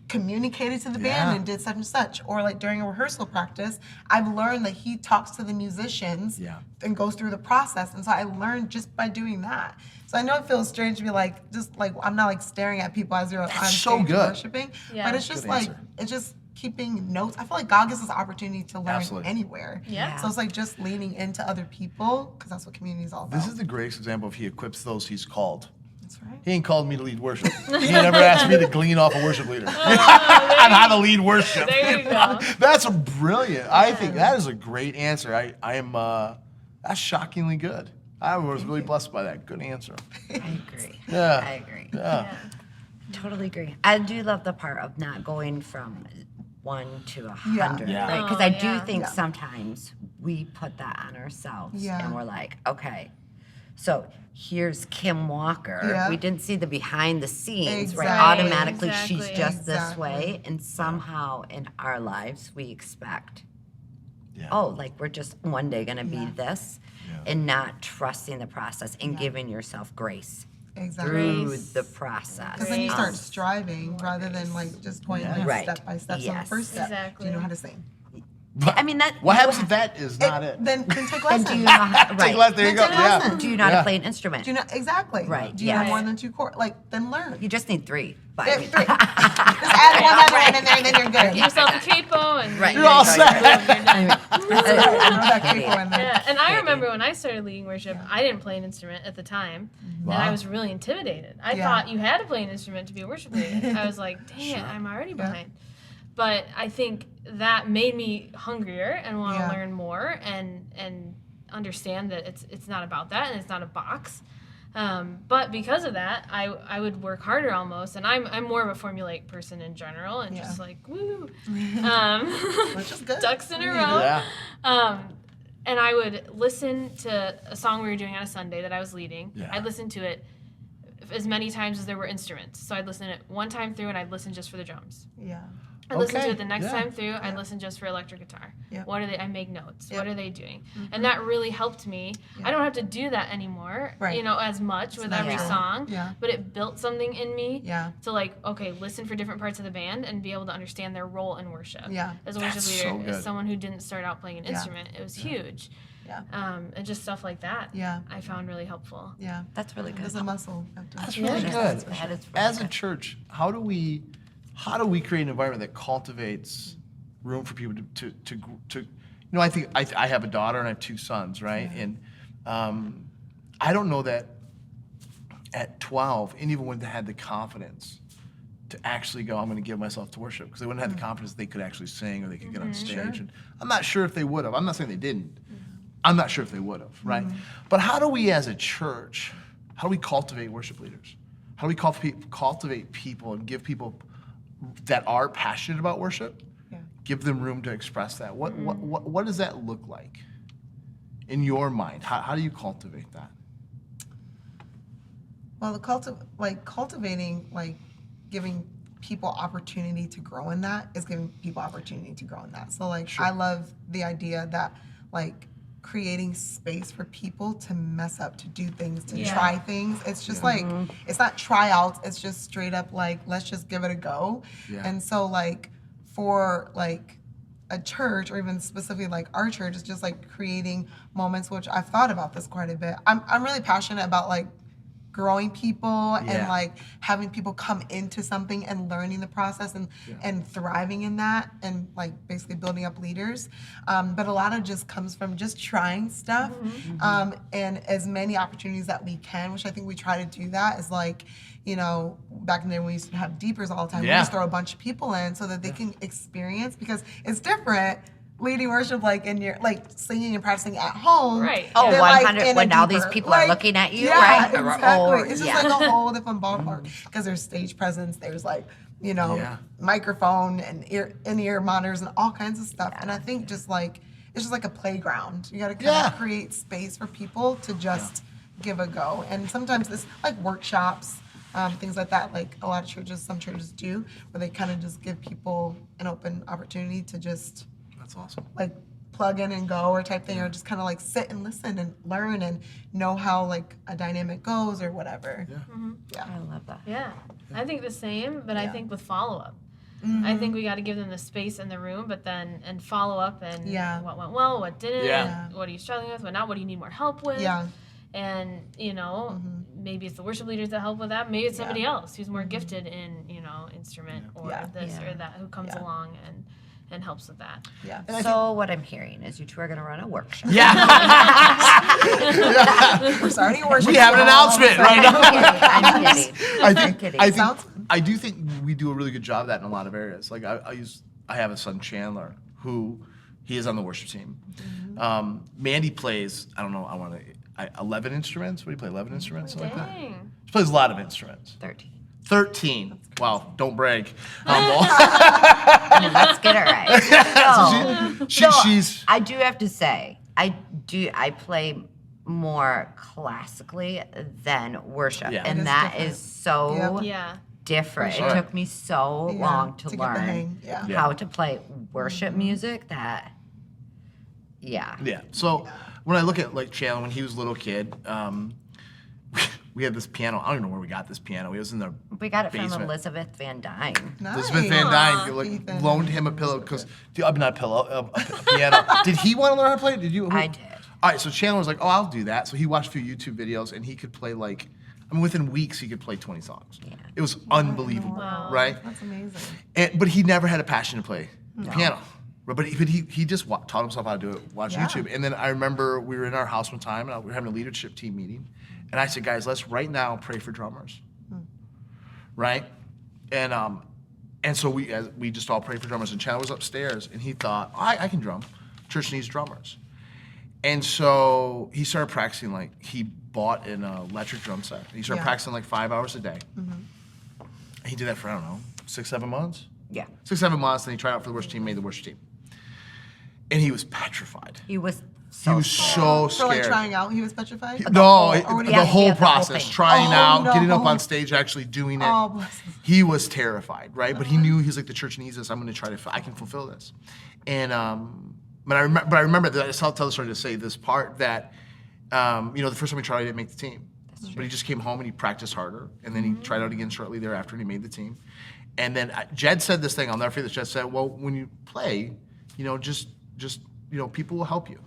communicated to the band Yeah. and did such and such. Or like during a rehearsal practice, I've learned that he talks to the musicians Yeah. and goes through the process. And so I learned just by doing that. So I know it feels strange to be like, just like, I'm not like staring at people as they're on so stage good. worshiping, Yeah. but it's just Good like, answer. it's just keeping notes. I feel like God gives us the opportunity to learn Absolutely. anywhere. Yeah. So it's like just leaning into other people, because that's what community is all about. This is the greatest example of he equips those he's called. That's right. He ain't called me to lead worship. He never asked me to glean off a worship leader on how to lead worship. There you go. That's a brilliant. I think that is a great answer. I am. That's shockingly good. I was really blessed by that. Good answer. I agree. Yeah. I agree. Yeah. Totally agree. I do love the part of not going from 1 to 100. Yeah. Right? Because Oh, I do yeah. think Yeah. sometimes we put that on ourselves. Yeah. And we're like, okay, so here's Kim Walker. Yeah. We didn't see the behind the scenes, right? Exactly. Automatically she's Exactly. just this Exactly. way. And somehow in our lives we expect, Yeah. oh, like we're just one day going to be Yeah. this, Yeah. and not trusting the process and Yeah. giving yourself grace Exactly. through Grace. the process. Because then you Grace. start striving rather than like just going like Right. step by step. So the Yes. first step, do Exactly. you know how to sing? I mean, that. What happens if that is not it? Then take And lessons. do you know how, Take right? less- there you go. Then take Yeah. lessons. Do you know how to Yeah. play an instrument? Do you know exactly? Right, Do you know yes. more than 2 chords? Like then learn. You just need 3. But Yeah, 3. Just add one other one in there, and then you're good. Give yourself a capo and Right. You're all set. Throw that capo in there. Yeah, and I remember when I started leading worship, I didn't play an instrument at the time, and I Wow. was really intimidated. I Yeah. thought you had to play an instrument to be a worship leader. I was like, dang it, I'm already behind. But I think that made me hungrier and want to Yeah. learn more and understand that it's not about that and it's not a box. But because of that, I would work harder almost, and I'm more of a formulaic person in general, and just like woo, Which is good. ducks in a row. Yeah. And I would listen to a song we were doing on a Sunday that I was leading. Yeah. I'd listen to it as many times as there were instruments. So I'd listen to it one time through, and I'd listen just for the drums. Yeah. I'd listen to Okay, it the next yeah. time through. I'd listen just for electric guitar. Yep. What are they? I make notes. Yep. What are they doing? And that really helped me. I don't have to do that anymore, Right. you know, as much with every natural. song. Yeah. But it built something in me Yeah. to like, okay, listen for different parts of the band and be able to understand their role in worship. Yeah. As a worship That's leader, so good. as someone who didn't start out playing an Yeah. instrument, it was huge. Yeah. And just stuff like that. Yeah. I found really helpful. Yeah. That's really good. There's a muscle. That's Yeah, really that good. is- that is really As a good. church, how do we create an environment that cultivates room for people to you know, I think I have a daughter and I have 2 sons, right? And I don't know that at 12 anyone would have had the confidence to actually go, I'm going to give myself to worship, because they wouldn't have the confidence they could actually sing or they could get on stage. And I'm not sure if they would have. I'm not saying they didn't. I'm not sure if they would have, right? But how do we as a church, how do we cultivate worship leaders? How do we cultivate people and give people that are passionate about worship, give them room to express that? What does that look like in your mind? How do you cultivate that? Well, cultivating, like giving people opportunity to grow in that is giving people opportunity to grow in that. So like, I love the idea that like creating space for people to mess up, to do things, to try things. It's just like, it's not tryouts, it's just straight up like, let's just give it a go. Yeah. And so like, for like a church, or even specifically like our church, is just like creating moments, which I've thought about this quite a bit. I'm really passionate about like growing people and like having people come into something and learning the process and thriving in that, and like basically building up leaders. But a lot of just comes from just trying stuff and as many opportunities that we can, which I think we try to do that, is like, you know, back in the day when we used to have deepers all the time, we just throw a bunch of people in so that they can experience, because it's different leading worship like in your like singing and practicing at home. Right. Oh, than, 100 in a when all these deeper. people are looking at you, yeah, right? Exactly. It's just yeah. like a whole different ballpark, because there's stage presence, there's like, you know, microphone and in-ear monitors and all kinds of stuff. And I think just like, it's just like a playground. You got to kind of create space for people to just give a go. And sometimes it's like workshops, things like that, like a lot of churches, some churches do, where they kind of just give people an open opportunity to just, That's awesome. like, plug in and go or type thing, or just kind of like sit and listen and learn and know how like a dynamic goes or whatever. I love that. Yeah. I think the same, but I think with follow-up. I think we got to give them the space in the room, but then and follow up and what went well, what didn't, what are you struggling with, what not, what do you need more help with? Yeah. And, you know, maybe it's the worship leaders that help with that. Maybe it's somebody else who's more gifted in, you know, instrument or this or that, who comes along and helps with that. Yeah. So what I'm hearing is you two are going to run a workshop. We're starting a worship. We have an announcement right now. I'm kidding. I do think we do a really good job of that in a lot of areas. Like I have a son, Chandler, who he is on the worship team. Mandy plays, I don't know, 11 instruments. What do you play, 11 instruments? Something like that? Dang. She plays a lot of instruments. 13. Wow, don't brag. Let's get it right. So, She's I do have to say, I play more classically than worship. Yeah. It And is that different. is so Yeah. different. For sure. It took me so long to to get the learn hang, how to play worship music that, Yeah. So when I look at like Chandler, when he was a little kid, we had this piano. I don't even know where we got this piano. It was in the we got it from basement. Elizabeth Van Dyne. Nice. Elizabeth Van Dyne, like, Ethan. loaned him a pillow because I'm not a pillow, a piano. Did he want to learn how to play? Did you? I did. All right, so Chandler was like, "Oh, I'll do that." So he watched a few YouTube videos, and he could play like, within weeks he could play 20 songs. Yeah. It was unbelievable, Wow. right? That's amazing. But he never had a passion to play piano. But he just taught himself how to do it, watch YouTube. And then I remember we were in our house one time, and we were having a leadership team meeting. And I said, guys, let's right now pray for drummers. Right? And so we just all prayed for drummers. And Chandler was upstairs, and he thought, I can drum. Church needs drummers. And so he started practicing, like, he bought an electric drum set. And he started practicing like 5 hours a day. And he did that for, I don't know, 6, 7 months? Yeah. 6, 7 months, and he tried out for the worship team, made the worship team. And he was petrified. He was He was so For scared. like trying out, he was petrified? No, or what the did he- whole the whole process, thing. trying out, no. getting up on stage, actually doing it. Oh, bless him. He was terrified, right? But he knew he's like, the church needs this. I'm going to try to. I can fulfill this. And but I remember that. I'll tell the story to say this part that the first time he tried, he didn't make the team. But he just came home and he practiced harder, and then he tried out again shortly thereafter, and he made the team. And then Jed said this thing. I'll never forget this. Jed said, "Well, when you play, just people will help you.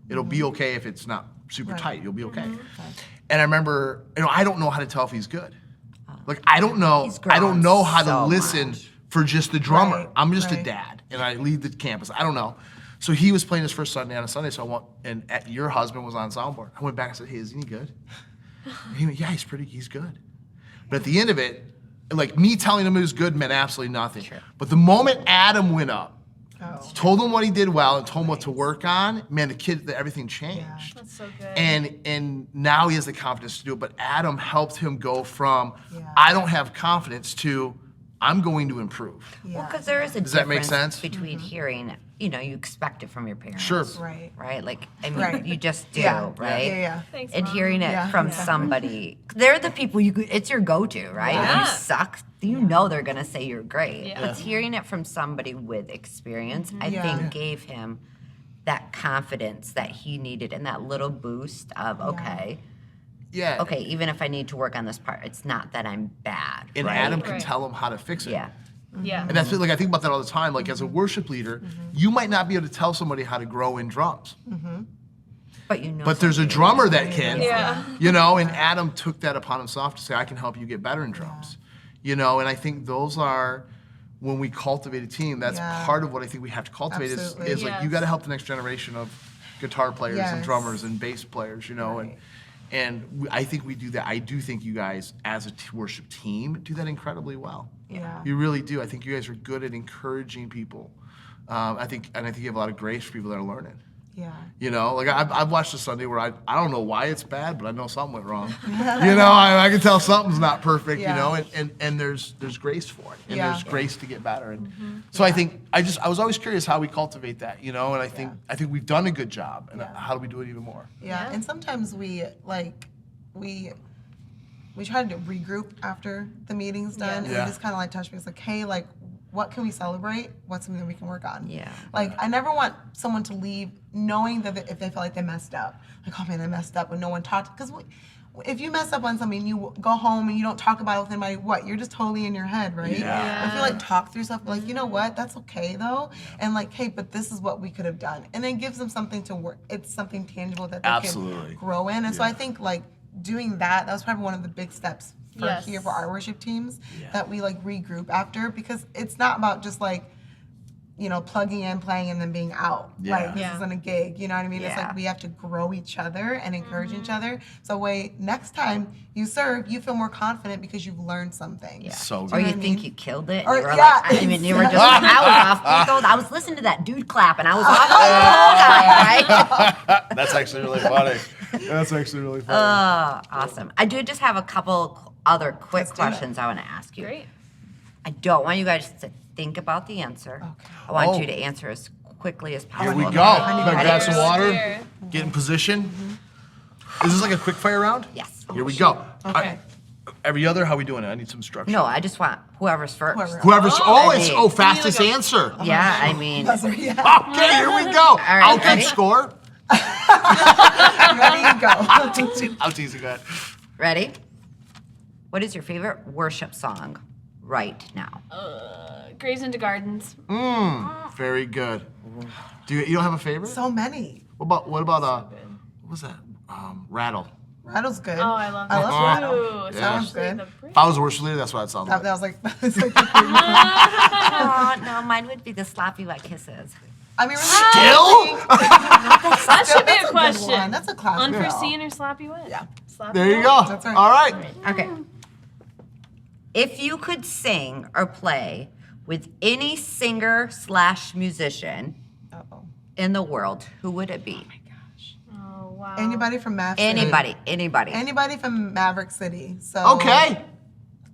It'll be okay if it's not super tight. You'll be okay." And I remember, I don't know how to tell if he's good. Like I don't know. He's I don't grown know how to so listen much. for just the drummer. Right, I'm just a right. dad, and I lead the campus. I don't know. So he was playing his first Sunday on a Sunday. So I went, and your husband was on soundboard. I went back and said, "Hey, is he good?" And he went, "Yeah, he's good." But at the end of it, like me telling him he was good meant absolutely nothing. Sure. But the moment Adam went up, Oh. told him what he did well, and told him what to work on, man, everything changed. That's so good. And now he has the confidence to do it. But Adam helped him go from Yeah. I don't have confidence to I'm going to improve. Yeah. Well, because there is a Does that make difference sense? between hearing, you expect it from your parents. Sure. Right. Right? Like, I mean, Right. you just do, Yeah. right? Yeah. Thanks, And Mom. hearing it Yeah. from Yeah. somebody, they're the people it's your go-to, right? If Yeah. you suck, you know they're gonna say you're great. Yeah. But hearing it from somebody with experience, I Yeah. think gave him that confidence that he needed and that little boost of, Yeah. okay, even if I need to work on this part, it's not that I'm bad. And right? Adam can Right. tell him how to fix it. Yeah. Yeah. And that's like I think about that all the time. Like as a worship leader, you might not be able to tell somebody how to grow in drums. But But there's a drummer that can. Yeah. And Adam took that upon himself to say, I can help you get better in drums. And I think those are, when we cultivate a team, that's Yeah. part of what I think we have to cultivate Absolutely. is like, you Yes. got to help the next generation of guitar players and Yes. drummers and bass players, Right. I think we do that. I do think you guys, as a worship team, do that incredibly well. Yeah. You really do. I think you guys are good at encouraging people. I think you have a lot of grace for people that are learning. Yeah. Like I've watched a Sunday where I don't know why it's bad, but I know something went wrong. I can tell something's not perfect. Yeah. And there's grace for it, and Yeah. there's grace to get better. And so I think I was always curious how we cultivate that. And I think we've done a good job. And how do we do it even more? Yeah, and sometimes we try to regroup after the meeting's done, and Yeah. we just kind of like touch base, like, hey, like, what can we celebrate? What's something that we can work on? Yeah. Like, I never want someone to leave knowing that if they feel like they messed up, like, oh man, I messed up, and no one talked, because if you mess up on something, you go home and you don't talk about it with anybody, what? You're just totally in your head, right? Yeah. I feel like talk through stuff, like, you know what? That's okay though, and like, hey, but this is what we could have done, and it gives them something to work. It's something tangible that they Absolutely. can grow in, and so I think like doing that was probably one of the big steps for Yes. here for our worship teams, that we like regroup after, because it's not about just like, plugging in, playing, and then being out. Yeah. Like, this Yeah. isn't a gig, you know what I mean? It's Yeah. like we have to grow each other and encourage each other. So next time you serve, you feel more confident because you've learned something. Yeah. So Or good. you I think mean? you killed it. And Or- you were yeah, like, you were just, I was off. I was listening to that dude clap, and I was off the whole guy, right? That's actually really funny. That's actually really funny. Awesome. I do just have a couple other quick Let's do it. questions I want to ask you. Great. I don't want you guys to think about the answer. Okay. I want Oh. you to answer as quickly as Here possible. we go. Okay. Gotta grab Ready? some water. Here. Get in position. Is this like a quick fire round? Yes. Here we go. Okay. Every other, how we doing it? I need some structure. No, I just want whoever's first. Whoever. It's I fastest like a- answer. Yeah, I mean, Buzzer, yeah. Okay, here we go. right, I'll keep ready? score. Ready, go. I'll tease you, go ahead. ready? What is your favorite worship song right now? Graves into Gardens. Very good. You don't have a favorite? So many. What about what was that? Rattle. Rattle's good. Oh, I love I that. love Rattle. Ooh, Yeah. Sounds especially good. the bridge. If I was a worship leader, that's what it sounds That like. was like, Oh, no, mine would be the sloppy wet kisses. I mean, really, Still? That should be that's a good question. one. That's a classic. Unforeseen or sloppy wet? Yeah. Sloppy There you wet? go. That's right. All right. Okay. If you could sing or play with any singer/musician Uh-oh. in the world, who would it be? Oh, wow. Wow. Anybody from Maverick City. Anybody. Anybody from Maverick City. So Okay.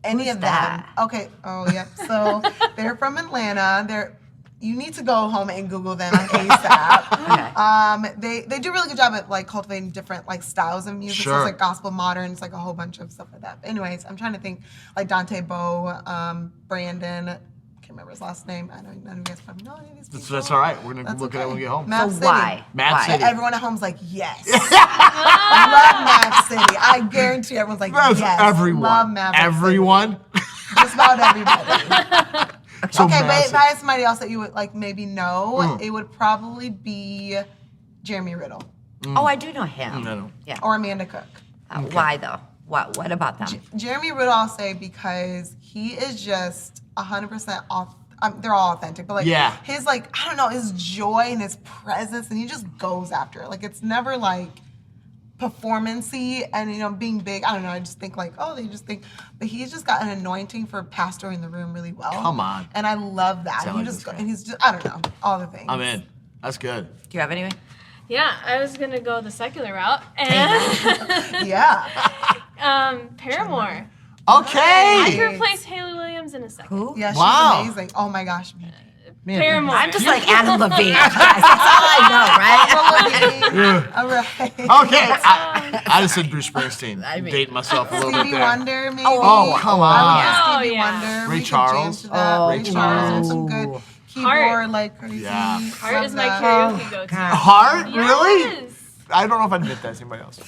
any Who's of that? them. Okay. Oh, yep. So they're from Atlanta. You need to go home and Google them ASAP. Okay. They do a really good job at like cultivating different like styles of music. So Sure. it's like gospel, modern. It's like a whole bunch of stuff like that. But anyways, I'm trying to think like Dante Bowe, Brandon. I can't remember his last name. I know none of you guys probably know any of these people. That's all right. We're gonna That's look at it when we get home. Mav So City. why? Mad Why? City. Everyone at home's like, yes. Love Mav City. I guarantee everyone's like, That's yes. everyone. Love Maverick City. Everyone. Just about everybody. So Okay, but Mad if City. I had somebody else that you would like maybe know, Mm. it would probably be Jeremy Riddle Oh, I do know him. I know. Yeah. or Amanda Cook. Why though? What about them? Jeremy Riddle, I'll say, because he is just 100% off. They're all authentic, but like Yeah. his like I don't know his joy and his presence, and he just goes after it. Like it's never like performance-y and being big. I don't know. I just think like they just think, but he's just got an anointing for pastoring the room really well. Come on. and I love that. Sound And like he just this guy. and he's just I don't know all the things. I'm in. That's good. Do you have anyone? Yeah, I was gonna go the secular route and Yeah. Paramore. I Okay. could replace Haley Williams in a second. Who? Yeah, she's Wow. amazing. Oh my gosh. Man, Paramore. I'm just like Adam Levine. Guys. That's all I know, right? All right. Okay. I just said Bruce Springsteen. I mean- Dating myself a little bit Stevie there. Wonder, maybe. Oh, come on. I would Oh, Stevie yeah. Wonder. Ray We could jam Charles. to that. Oh, Ray Charles with some good keyboard, Heart. like crazy. Yeah. Heart Love is my that. karaoke go-to. Heart? Really? Yes. I don't know if I'd admit that to anybody else.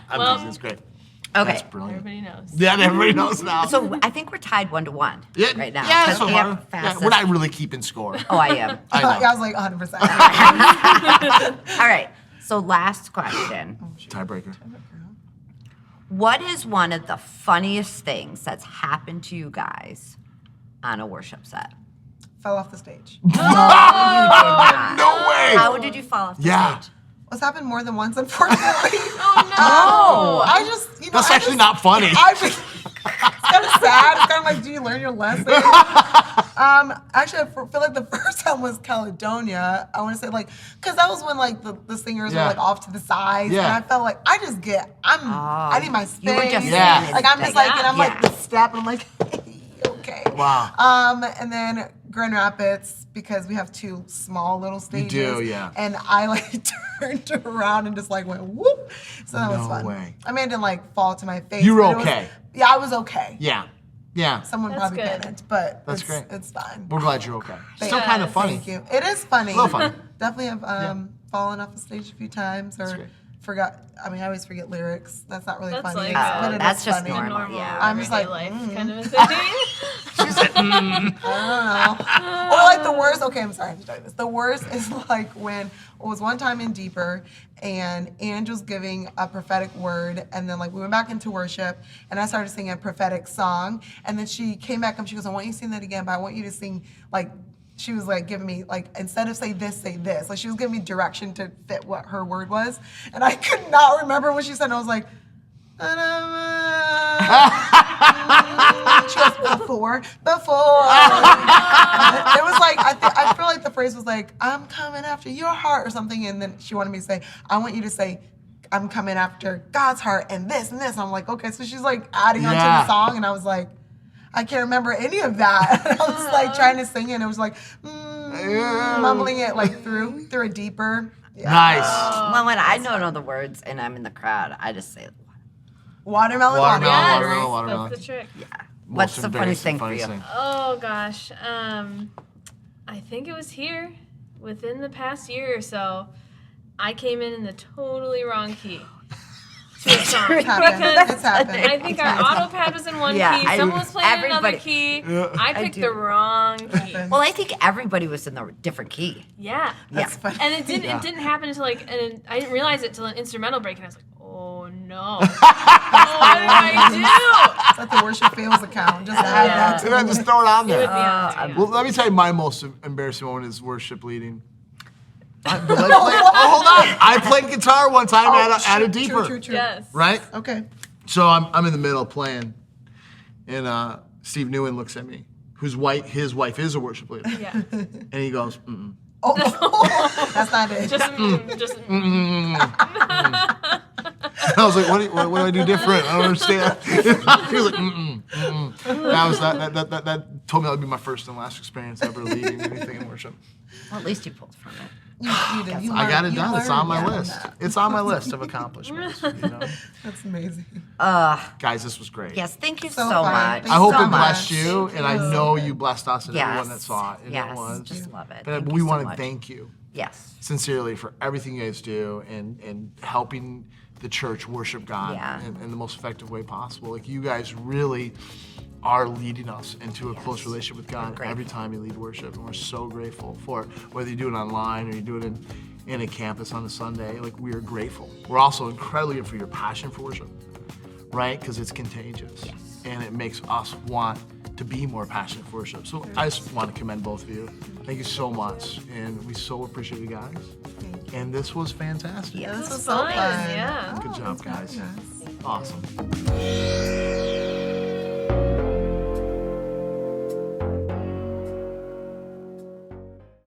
I'm Well- teasing. It's great. Okay. That's brilliant. Everybody knows. Yeah, everybody knows now. So I think we're tied 1-1 yeah, right now. Yeah, that's 'Cause what Amp yeah, fastest- we're not really keeping score. Oh, I am. I know. I was like 100%. All right. So last question. Tiebreaker. What is one of the funniest things that's happened to you guys on a worship set? Fell off the stage. You did not. No way. How did you fall off the Yeah. stage? What's happened more than once, unfortunately. Oh, I just, That's actually not funny. I just, it's kind of sad. It's kind of like, do you learn your lesson? Actually, I feel like the first time was Caledonia. I want to say because that was when the singers Yeah. were off to the sides, Yeah. and I felt like I need my space. You were just Yeah. standing Like I'm just there. and I'm Yeah. the step, and I'm like, okay. Wow. And then Grand Rapids, because we have two small little stages. do, yeah. And I turned around and just went whoop. So that was No fun. way. I mean, I didn't fall to my face. You were but it was- okay. yeah, I was okay. Yeah. Yeah. Someone That's probably good. couldn't, but That's it's, great. it's fine. We're glad you're okay. Still Yeah, kind of funny. Thank you. It is funny. A little funny. Definitely have fallen off the stage a few times or great. forgot. I mean, I always forget lyrics. That's not really That's funny. like, but it that's is just funny. A normal. normal Yeah. I'm just everyday like, life kind of a thing. I don't know. Or the worst. Okay, I'm sorry I have to tell you this. The worst is when it was one time in Deeper, and Ange was giving a prophetic word, and then we went back into worship, and I started singing a prophetic song, and then she came back and she goes, "I want you to sing that again, but I want you to sing She was giving me instead of say this, say this. She was giving me direction to fit what her word was, and I could not remember what she said. And I was like. She goes, before. It was I feel like the phrase was I'm coming after your heart or something, and then she wanted me to say, I want you to say, I'm coming after God's heart and this and this. And I'm like, okay, so she's adding onto the song, and I was like, I can't remember any of that. And I was trying to sing it, and it was mumbling it through a deeper. Yeah. Nice. Well, when I don't know the words and I'm in the crowd, I just say, Watermelon. Watermelon, Yes, watermelon, watermelon. that's the trick. what's the funniest thing for you? Funniest thing. Oh gosh, I think it was here within the past year or so. I came in the totally wrong key to a song It's happened. because It's happened. I think our auto pad was in one Yeah, key. I- Someone was playing in another everybody- key. I picked do. the wrong key. Well, I think everybody was in the different key. Yeah. That's funny. And it didn't. Yeah. It didn't happen until and I didn't realize it until an instrumental break, and I was like, "Oh no, what did I It's at the worship fails account. Just add that to And I just throw it on do?" It would there. be on there. Well, let me tell you, my most embarrassing moment is worship leading. Hold on. I played guitar one time at a deeper. True. Yes. Right? Okay. So I'm in the middle playing, and Steve Newen looks at me, his wife is a worship leader, Yeah. and he goes, "Mm-mm." Oh, that's not it. Just I was like, what do I do different? I don't understand. He was like, That told me that would be my first and last experience ever leading anything in worship. Well, at least you pulled from it. You did. I got it done. It's on my learned, list. It's on my list of accomplishments. That's amazing. Guys, this was great. Yes, thank you So so fun. much. I hope so it blessed much. you, and I know you blessed us and everyone that Yes. saw it. And Yes, it was. just love it. But Thank we you so want to much. thank you Yes. sincerely for everything you guys do and helping the church worship God Yeah. in the most effective way possible. Like, you guys really are leading us into a close relationship with God Great. every time you lead worship, and we're so grateful for it. Whether you do it online or you do it in a campus on a Sunday, like, we are grateful. We're also incredibly grateful for your passion for worship, right? Because it's contagious. Yes. And it makes us want to be more passionate for worship. So I just want to commend both of you. Thank you so much. And we so appreciate you guys. Thank you. And this was fantastic. Yes. This was fun, so fun. yeah. Good job, guys. Yes. Awesome.